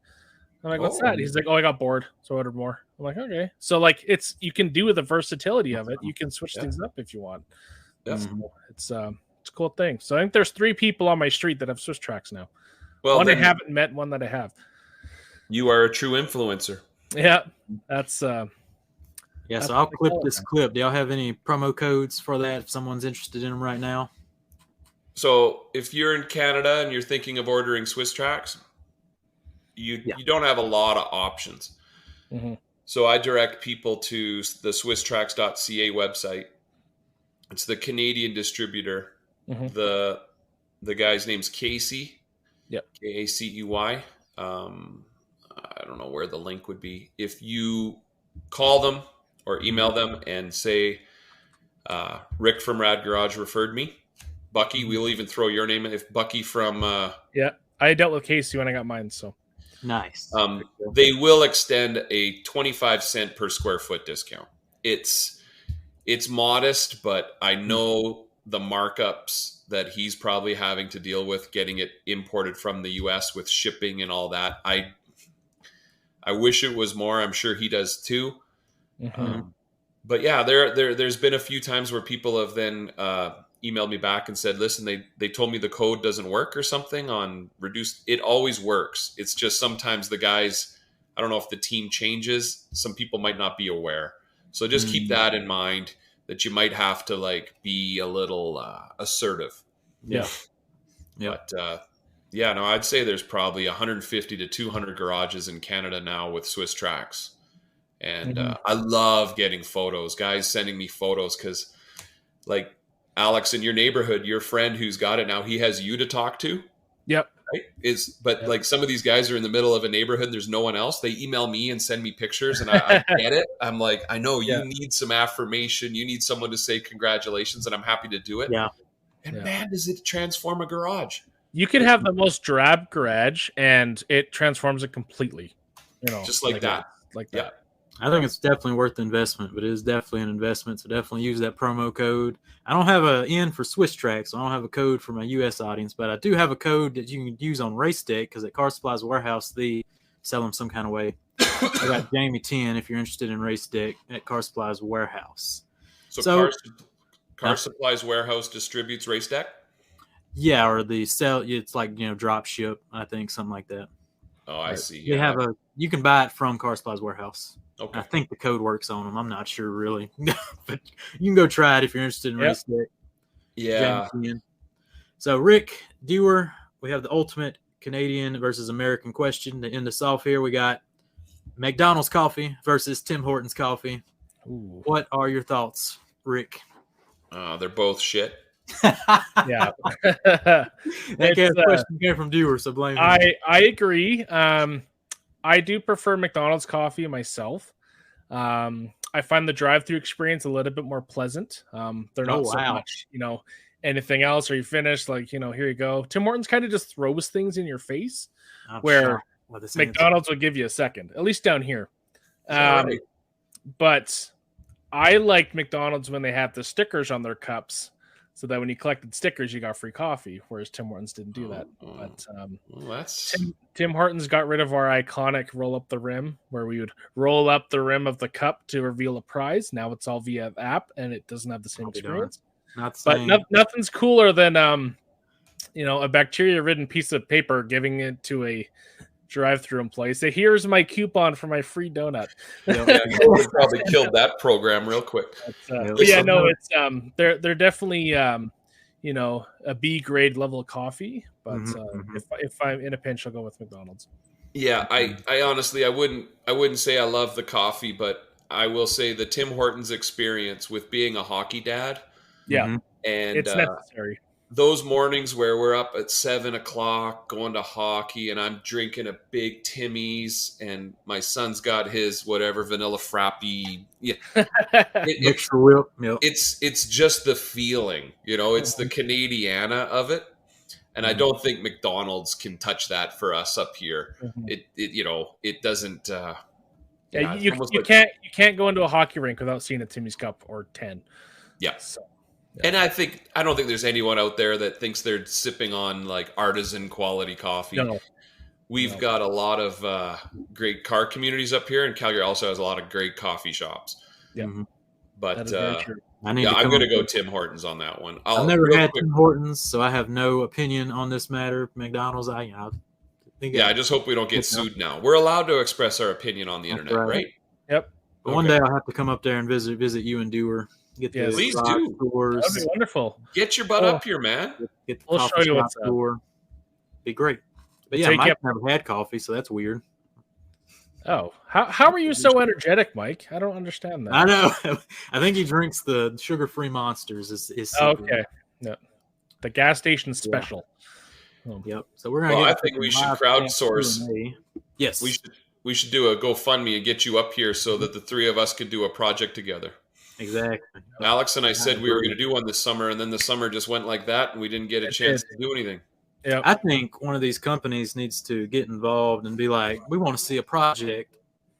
I'm like, what's that? He's like, oh, I got bored, so I ordered more. I'm like, okay. So like, you can do with the versatility of it. You can switch things up if you want. It's a cool thing. So I think there's 3 people on my street that have Swiss Tracks now. Well, one I haven't met, one that I have. You are a true influencer. Yeah, that's so I'll clip this clip. Do y'all have any promo codes for that if someone's interested in them right now? So if you're in Canada and you're thinking of ordering Swiss Tracks, you don't have a lot of options. So I direct people to the SwissTracks.ca website. It's the Canadian distributor. The guy's name's Casey. Yep. K-A-C-E-Y. I don't know where the link would be. If you call them or email them and say, Rick from Rad Garage referred me, Bucky, we'll even throw your name in. If Bucky from... I dealt with Casey when I got mine, so... Nice. They will extend a 25-cent per square foot discount. It's modest, but I know the markups that he's probably having to deal with getting it imported from the U.S. with shipping and all that. I wish it was more. I'm sure he does too. But yeah, there's been a few times where people have then emailed me back and said, listen, they told me the code doesn't work or something on reduced. It always works. It's just sometimes the guys, I don't know if the team changes. Some people might not be aware. So just keep that in mind, that you might have to like be a little assertive. Yeah. But I'd say there's probably 150 to 200 garages in Canada now with Swiss Tracks. And I love getting photos, guys sending me photos, because like Alex, in your neighborhood, your friend who's got it now, he has you to talk to. Yep. Right? Like some of these guys are in the middle of a neighborhood. There's no one else. They email me and send me pictures, and I get it. I'm like, I know you need some affirmation. You need someone to say congratulations, and I'm happy to do it. Yeah. And man, does it transform a garage. You could have the most drab garage, and it transforms it completely. Just like that. Like that. I think it's definitely worth the investment, but it is definitely an investment. So definitely use that promo code. I don't have an N for Swiss Tracks, so I don't have a code for my U.S. audience, but I do have a code that you can use on Race Deck, because at Car Supplies Warehouse, they sell them some kind of way. I got Jamie 10 if you're interested in Race Deck at Car Supplies Warehouse. So Car Supplies Warehouse distributes Race Deck? Yeah, or it's like, drop ship, I think, something like that. Oh, I see. You can buy it from Car Supplies Warehouse. Okay. I think the code works on them. I'm not sure really, but you can go try it if you're interested in Race Deck. Yeah. So Rick Dewar, we have the ultimate Canadian versus American question to end us off here. We got McDonald's coffee versus Tim Hortons coffee. Ooh. What are your thoughts, Rick? They're both shit. Yeah. That question came from Dewar, so blame him. I agree. I do prefer McDonald's coffee myself. I find the drive-through experience a little bit more pleasant. They're not so much, anything else. Are you finished? Like, here you go. Tim Hortons kind of just throws things in your face, where McDonald's will give you a second, at least down here. Right? But I liked McDonald's when they had the stickers on their cups, so that when you collected stickers, you got free coffee, whereas Tim Hortons didn't do that. But Tim Hortons got rid of our iconic roll up the rim, where we would roll up the rim of the cup to reveal a prize. Now it's all via app, and it doesn't have the same experience. Not the same. But nothing's cooler than a bacteria-ridden piece of paper, giving it to a drive-through place. Say, here's my coupon for my free donut. Yeah, COVID probably killed that program real quick. But yeah, no, it's they're definitely a B grade level of coffee. But if I'm in a pinch, I'll go with McDonald's. Yeah, I honestly I wouldn't say I love the coffee, but I will say the Tim Hortons experience with being a hockey dad. Yeah, and it's necessary. Those mornings where we're up at 7:00 going to hockey, and I'm drinking a big Timmy's, and my son's got his whatever vanilla frappy. Yeah, it's just the feeling, It's the Canadiana of it, and I don't think McDonald's can touch that for us up here. It doesn't. You can't go into a hockey rink without seeing a Timmy's cup or 10. Yeah. So. Yeah. And I don't think there's anyone out there that thinks they're sipping on like artisan quality coffee. No. We've got a lot of great car communities up here, and Calgary also has a lot of great coffee shops. Yeah, but I'm going to go Tim Hortons on that one. I've never had Tim Hortons, so I have no opinion on this matter. McDonald's, I just hope we don't get sued now. We're allowed to express our opinion on the internet, right? Yep. But one day I'll have to come up there and visit you and Dewar. Please do. Tours. That'd be wonderful. Get your butt up here, man. Get the we'll show you what's tour. Be great. But yeah, Mike never had coffee, so that's weird. Oh, how are you so energetic, Mike? I don't understand that. I know. I think he drinks the sugar-free Monsters. Is okay. No, the gas station special. Yeah. Yep. So we're gonna. I think we should crowdsource. Yes. We should do a GoFundMe and get you up here so that the three of us could do a project together. Exactly. Alex and I said we were going to do one this summer, and then the summer just went like that, and we didn't get a chance to do anything. Yeah, I think one of these companies needs to get involved and be like, we want to see a project,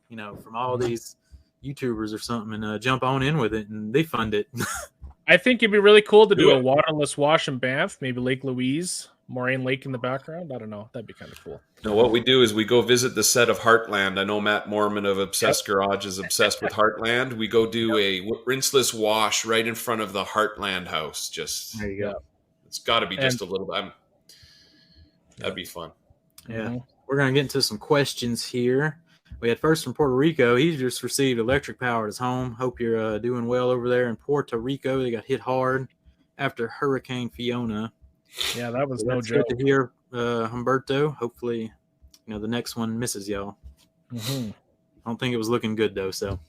from all these YouTubers or something, and jump on in with it, and they fund it. I think it'd be really cool to do a waterless wash in Banff, maybe Lake Louise, Moraine Lake in the background. I don't know. That'd be kind of cool. No, what we do is we go visit the set of Heartland. I know Matt Mormon of Obsessed Garage is obsessed with Heartland. We go do a rinseless wash right in front of the Heartland house. Just there you go. It's got to be just a little bit. That'd be fun. Yeah. We're going to get into some questions here. We had first from Puerto Rico. He just received electric power at his home. Hope you're doing well over there in Puerto Rico. They got hit hard after Hurricane Fiona. Yeah, that was no joke. Good to hear, Humberto. Hopefully, the next one misses y'all. Mm-hmm. I don't think it was looking good, though, so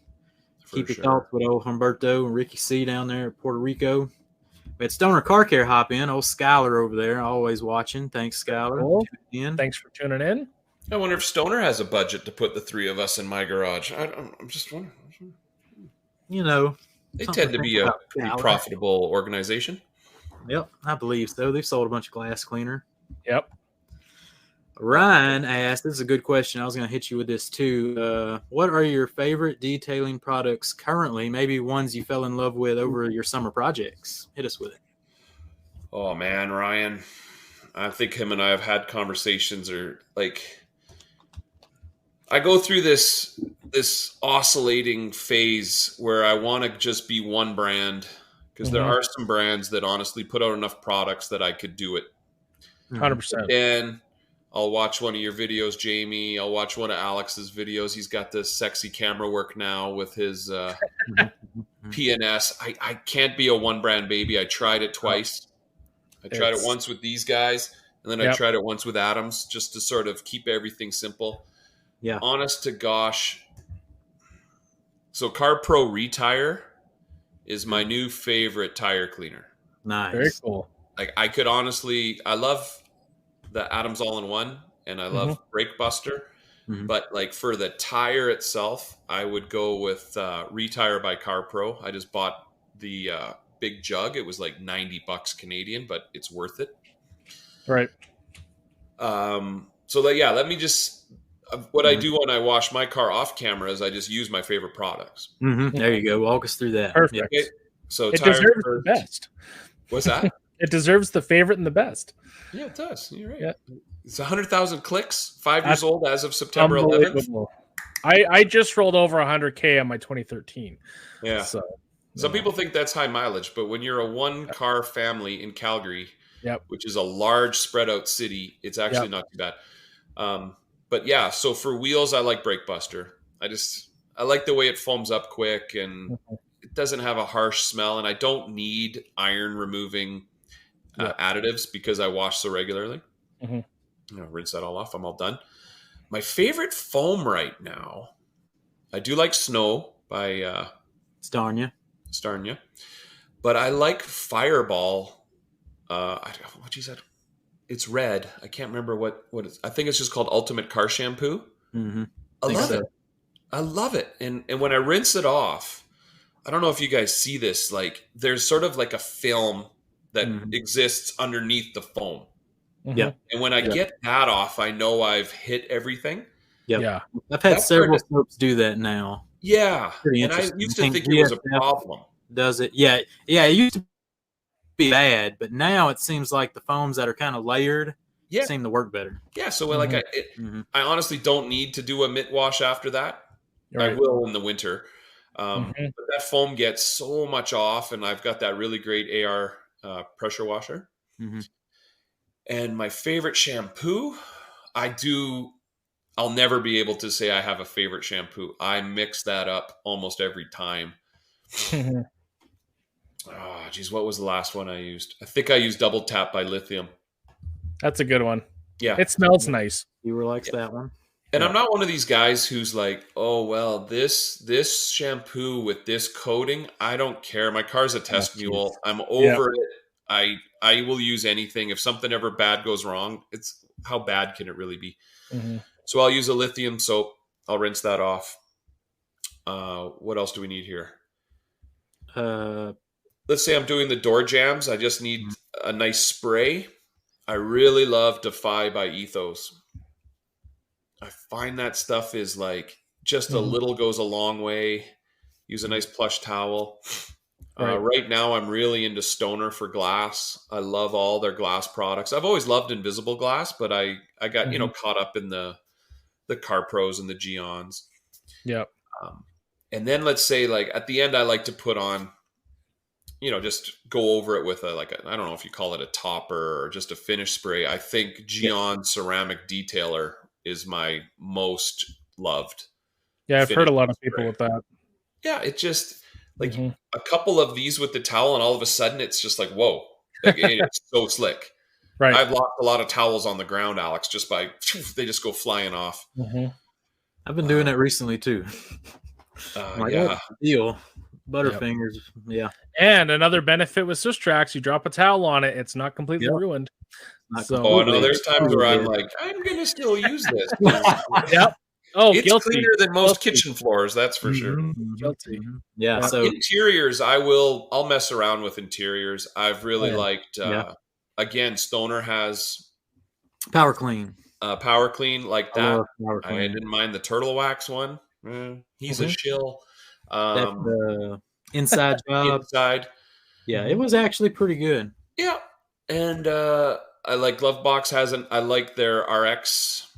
keep your thoughts with old Humberto and Ricky C down there at Puerto Rico. We had Stoner Car Care hop in. Old Skylar over there, always watching. Thanks, Skylar. Cool. Thanks for tuning in. I wonder if Stoner has a budget to put the three of us in my garage. I'm just wondering. They tend to be a pretty profitable organization. Yep, I believe so. They've sold a bunch of glass cleaner. Yep. Ryan asked, this is a good question. I was going to hit you with this too. What are your favorite detailing products currently? Maybe ones you fell in love with over your summer projects. Hit us with it. Oh, man, Ryan. I think him and I have had conversations I go through this oscillating phase where I want to just be one brand. Because there are some brands that honestly put out enough products that I could do it. 100%. And I'll watch one of your videos, Jamie. I'll watch one of Alex's videos. He's got this sexy camera work now with his PNS. I can't be a one brand baby. I tried it twice. I tried it once with these guys, and then I tried it once with Adams just to sort of keep everything simple. Yeah. Honest to gosh. So CarPro Retire is my new favorite tire cleaner. Nice. Very cool. I could honestly, I love the Adams All-in-One, and I love Brake Buster. Mm-hmm. But for the tire itself, I would go with Retire by CarPro. I just bought the big jug. It was like $90 Canadian, but it's worth it. Right. Let me just... What I do when I wash my car off camera is I just use my favorite products. Mm-hmm. There you go. Walk us through that. Perfect. Okay. So it deserves the best. What's that? It deserves the favorite and the best. Yeah, it does. You're right. Yeah. It's 100,000 clicks, 5 years old as of September 11th. I just rolled over 100K on my 2013. Yeah. Some people think that's high mileage, but when you're a one-car family in Calgary, which is a large spread out city, it's actually not too bad. But yeah, so for wheels, I like Breakbuster. I like the way it foams up quick and it doesn't have a harsh smell. And I don't need iron removing additives because I wash so regularly. Rinse that all off. I'm all done. My favorite foam right now, I do like Snow by Starnia, but I like Fireball. Geez, it's red. I can't remember what it's. I think it's just called Ultimate Car Shampoo. I love it. I love it. And when I rinse it off, I don't know if you guys see this. Like there's sort of like a film that exists underneath the foam. And when I get that off, I know I've hit everything. I've had several soaps do that now. And I used to think it was a problem. Does it? Yeah. It used to be bad, but now it seems like the foams that are kind of layered seem to work better. So like I honestly don't need to do a mitt wash after that. I will in the winter. But that foam gets so much off, and I've got that really great AR pressure washer. And my favorite shampoo, I'll never be able to say I have a favorite shampoo. I mix that up almost every time. What was the last one I used? I think I used Double Tap by Lithium. That's a good one. Yeah. It smells nice. You likes that one. And I'm not one of these guys who's like, oh, well, this shampoo with this coating, I don't care. My car's a test mule. I'm over it. I will use anything. If something ever bad goes wrong, it's how bad can it really be? So I'll use a Lithium soap. I'll rinse that off. What else do we need here? Let's say I'm doing the door jams. I just need a nice spray. I really love Defy by Ethos. I find that stuff is like just a little goes a long way. Use a nice plush towel. Right now, I'm really into Stoner for glass. I love all their glass products. I've always loved Invisible Glass, but I got caught up in the Car Pros and the Geons. And then let's say like at the end, I like to put on, just go over it with I don't know if you call it a topper or just a finish spray. I think Geon Ceramic Detailer is my most loved. I've heard a lot of people with that. It just like a couple of these with the towel, and all of a sudden it's just like, whoa, like, it's so slick. I've lost a lot of towels on the ground, Alex, just by they just go flying off. I've been doing it recently too. Deal. Butterfingers. And another benefit with Swiss Tracks, you drop a towel on it, it's not completely ruined. There's times where I'm like, I'm gonna still use this. It's guilty. cleaner than most kitchen floors, that's for sure. Guilty. So interiors, I'll mess around with interiors. I've really liked. Again, Stoner has Power Clean. Power Clean like that. I didn't mind the Turtle Wax one. He's a shill. The inside job. It was actually pretty good. And I like Glovebox I like their RX.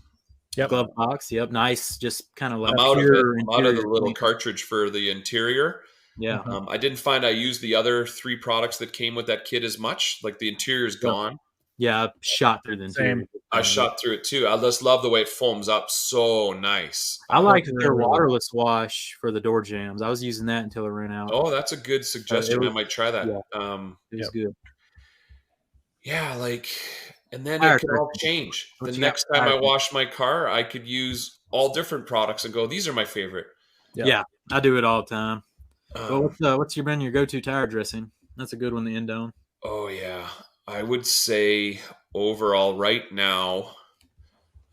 Glove box. Nice. Just kind of like I'm out of the little cartridge for the interior. I didn't find I used the other 3 products that came with that kit as much. Like the interior's gone. I shot through the interior. I shot through it too. I just love the way it foams up. So nice. I like their waterless wash for the door jams. I was using that until it ran out. Oh, that's a good suggestion. I might try that. It was good. And then it can all change. The next time I wash my car, I could use all different products and go, these are my favorite. I do it all the time. What's been your go-to tire dressing? That's a good one to end on. Oh, yeah. I would say overall right now,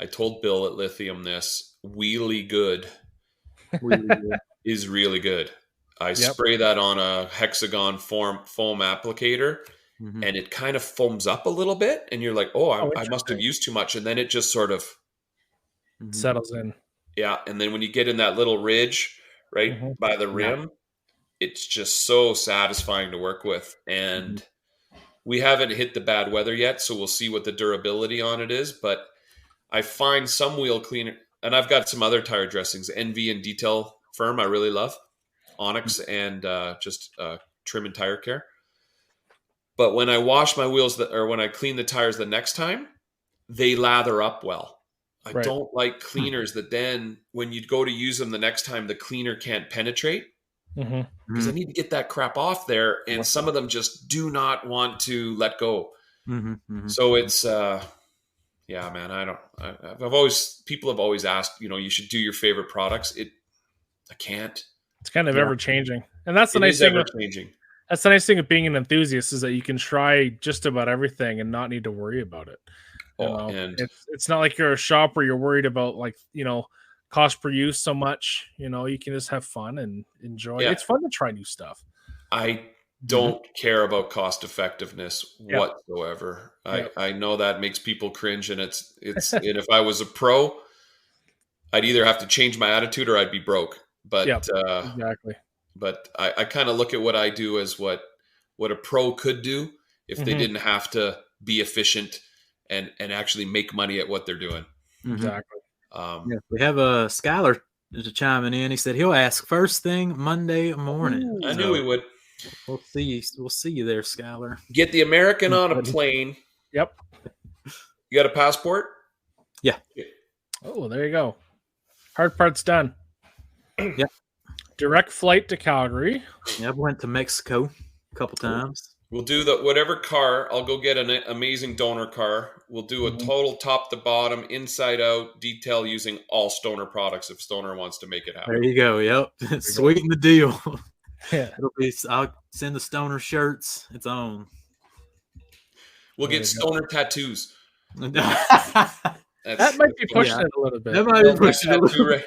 I told Bill at Lithium this, Wheelie Good is really good. I spray that on a hexagon foam applicator. And it kind of foams up a little bit, and you're like, I must have used too much. And then it just sort of settles in. And then when you get in that little ridge by the rim, it's just so satisfying to work with. And we haven't hit the bad weather yet, so we'll see what the durability on it is. But I find some wheel cleaner, and I've got some other tire dressings, NV and Detail Firm I really love, Onyx and just Trim and Tire Care. But when I wash my wheels or when I clean the tires the next time, they lather up well. I don't like cleaners that then when you go to use them the next time, the cleaner can't penetrate. Because I need to get that crap off there. And some of them just do not want to let go. So it's, yeah, man, people have always asked, you should do your favorite products. I can't. It's kind of ever changing. And that's the nice thing. That's the nice thing of being an enthusiast, is that you can try just about everything and not need to worry about it. And it's not like you're a shop where you're worried about cost per use so much. You can just have fun and enjoy. Yeah. It's fun to try new stuff. I don't care about cost effectiveness whatsoever. I know that makes people cringe, and it's and if I was a pro, I'd either have to change my attitude or I'd be broke. But exactly. But I kind of look at what I do as what a pro could do if they didn't have to be efficient and actually make money at what they're doing. Exactly. We have a Skylar chiming in. He said he'll ask first thing Monday morning. I knew he would. We'll see you there, Skylar. Get the American on a plane. Yep. You got a passport? Yeah. Oh, there you go. Hard part's done. Yep. Direct flight to Calgary. Yeah, I went to Mexico a couple times. We'll do whatever car. I'll go get an amazing donor car. We'll do a total top to bottom, inside out detail using all Stoner products if Stoner wants to make it happen. There you go. Yep. Sweeten the deal. Yeah. I'll send the Stoner shirts. It's on. We'll get Stoner tattoos. That might be pushing it a little bit. That might be pushing it a little bit.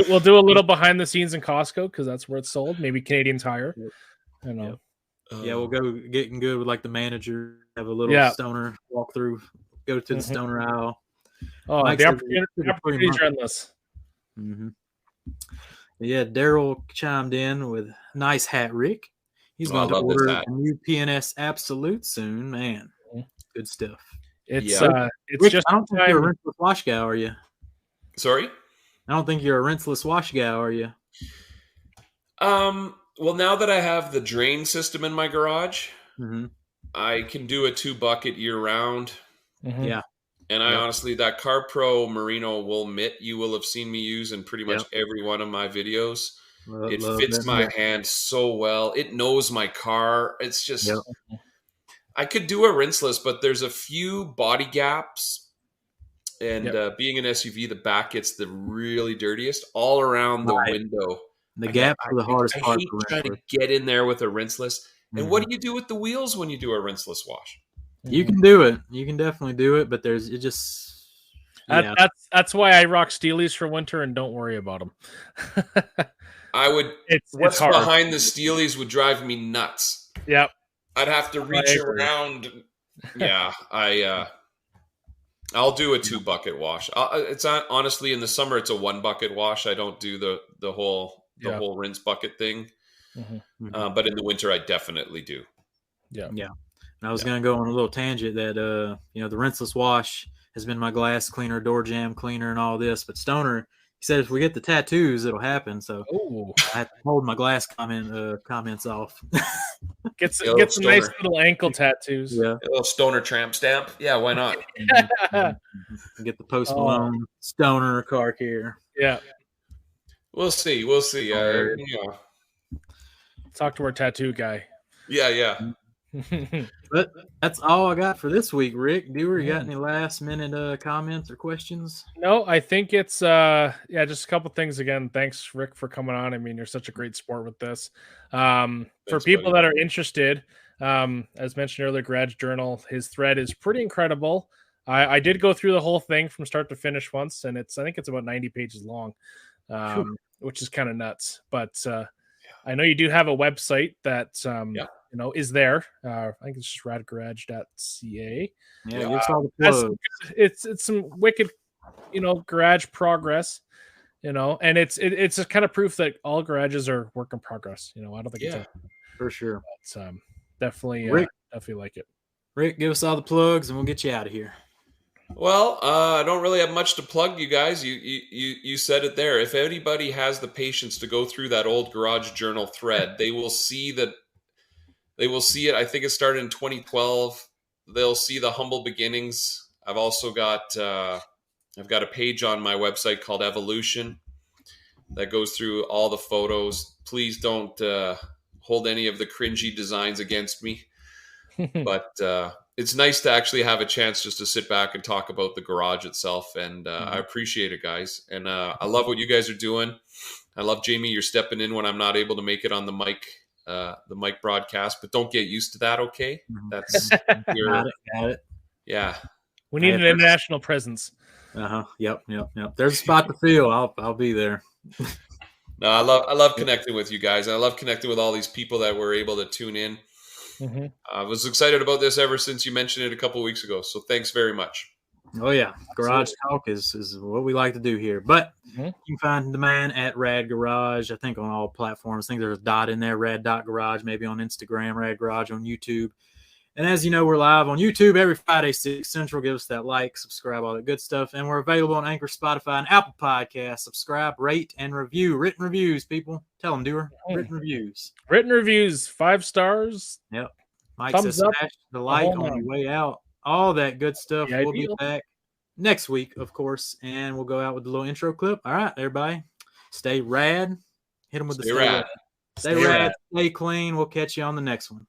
We'll do a little behind the scenes in Costco because that's where it's sold. Maybe Canadian Tire. I know. Yep. We'll go getting good with the manager. Have a little Stoner walk through. Go to the Stoner aisle. Oh, the opportunities are endless. Yeah, Daryl chimed in with nice hat, Rick. He's going to order a new PNS Absolute soon. Man, good stuff. It's Rick, just. I don't think you're a rinseless wash guy, are you? Sorry? I don't think you're a rinseless wash guy, are you? Well, now that I have the drain system in my garage, I can do a 2-bucket year round. Yeah. And I honestly, that CarPro Merino wool mitt you will have seen me use in pretty much every one of my videos. It fits my hand so well. It knows my car. It's just, I could do a rinseless, but there's a few body gaps. And being an SUV, the back gets the really dirtiest all around the window. The gaps are the hardest part. I hate trying to get in there with a rinseless. And what do you do with the wheels when you do a rinseless wash? You can do it. You can definitely do it, but that's why I rock Steelies for winter and don't worry about them. I would. What's behind the Steelies would drive me nuts. Yep. I'd have to reach around. Yeah, I'll do a 2-bucket wash. It's honestly in the summer it's a 1-bucket wash. I don't do the whole rinse bucket thing. But in the winter I definitely do. Yeah. And I was going to go on a little tangent that the rinseless wash has been my glass cleaner, door jamb cleaner, and all this. But Stoner, he said if we get the tattoos, it'll happen. So I have to hold my glass comments off. Get some nice little ankle tattoos. Yeah, a little Stoner tramp stamp. Yeah, why not? Get the Post Malone Stoner car care. Yeah, we'll see. Talk to our tattoo guy. Yeah. But that's all I got for this week, Rick. You got any last minute comments or questions? No, I think it's just a couple things again. Thanks, Rick, for coming on. I mean, you're such a great sport with this. For people that are interested, as mentioned earlier, Garage Journal, his thread is pretty incredible. I did go through the whole thing from start to finish once, and I think it's about 90 pages long, which is kind of nuts. But I know you do have a website that is there. I think it's just radgarage.ca. It's some wicked, garage progress, and it's a kind of proof that all garages are work in progress. I don't think it's for sure. But, definitely, definitely like it. Rick, give us all the plugs and we'll get you out of here. Well, I don't really have much to plug, you guys. You said it there. If anybody has the patience to go through that old Garage Journal thread, they will see that They will see it. I think it started in 2012. They'll see the humble beginnings. I've also got I've got a page on my website called Evolution that goes through all the photos. Please don't hold any of the cringy designs against me. But it's nice to actually have a chance just to sit back and talk about the garage itself. And I appreciate it, guys. And I love what you guys are doing. I love, Jamie, you're stepping in when I'm not able to make it on the mic broadcast, but don't get used to that. Okay. That's got it. Yeah. We need an international presence. Yep. There's a spot to fill. I'll be there. No, I love connecting with you guys. I love connecting with all these people that were able to tune in. I was excited about this ever since you mentioned it a couple of weeks ago. So thanks very much. Oh yeah, garage talk is what we like to do here. But you can find the man at Rad Garage. I think on all platforms. I think there's a dot in there, Rad.Garage. Maybe on Instagram, Rad Garage on YouTube. And as you know, we're live on YouTube every Friday, 6 Central. Give us that like, subscribe, all that good stuff. And we're available on Anchor, Spotify, and Apple Podcasts. Subscribe, rate, and review. Written reviews, people. Tell them, doer. Written reviews. Written reviews, 5 stars. Yep. Mike says smash the like on the way out. All that good stuff. We'll be back next week, of course. And we'll go out with a little intro clip. All right, everybody. Stay rad. Hit them with the stay rad. Stay rad. Stay clean. We'll catch you on the next one.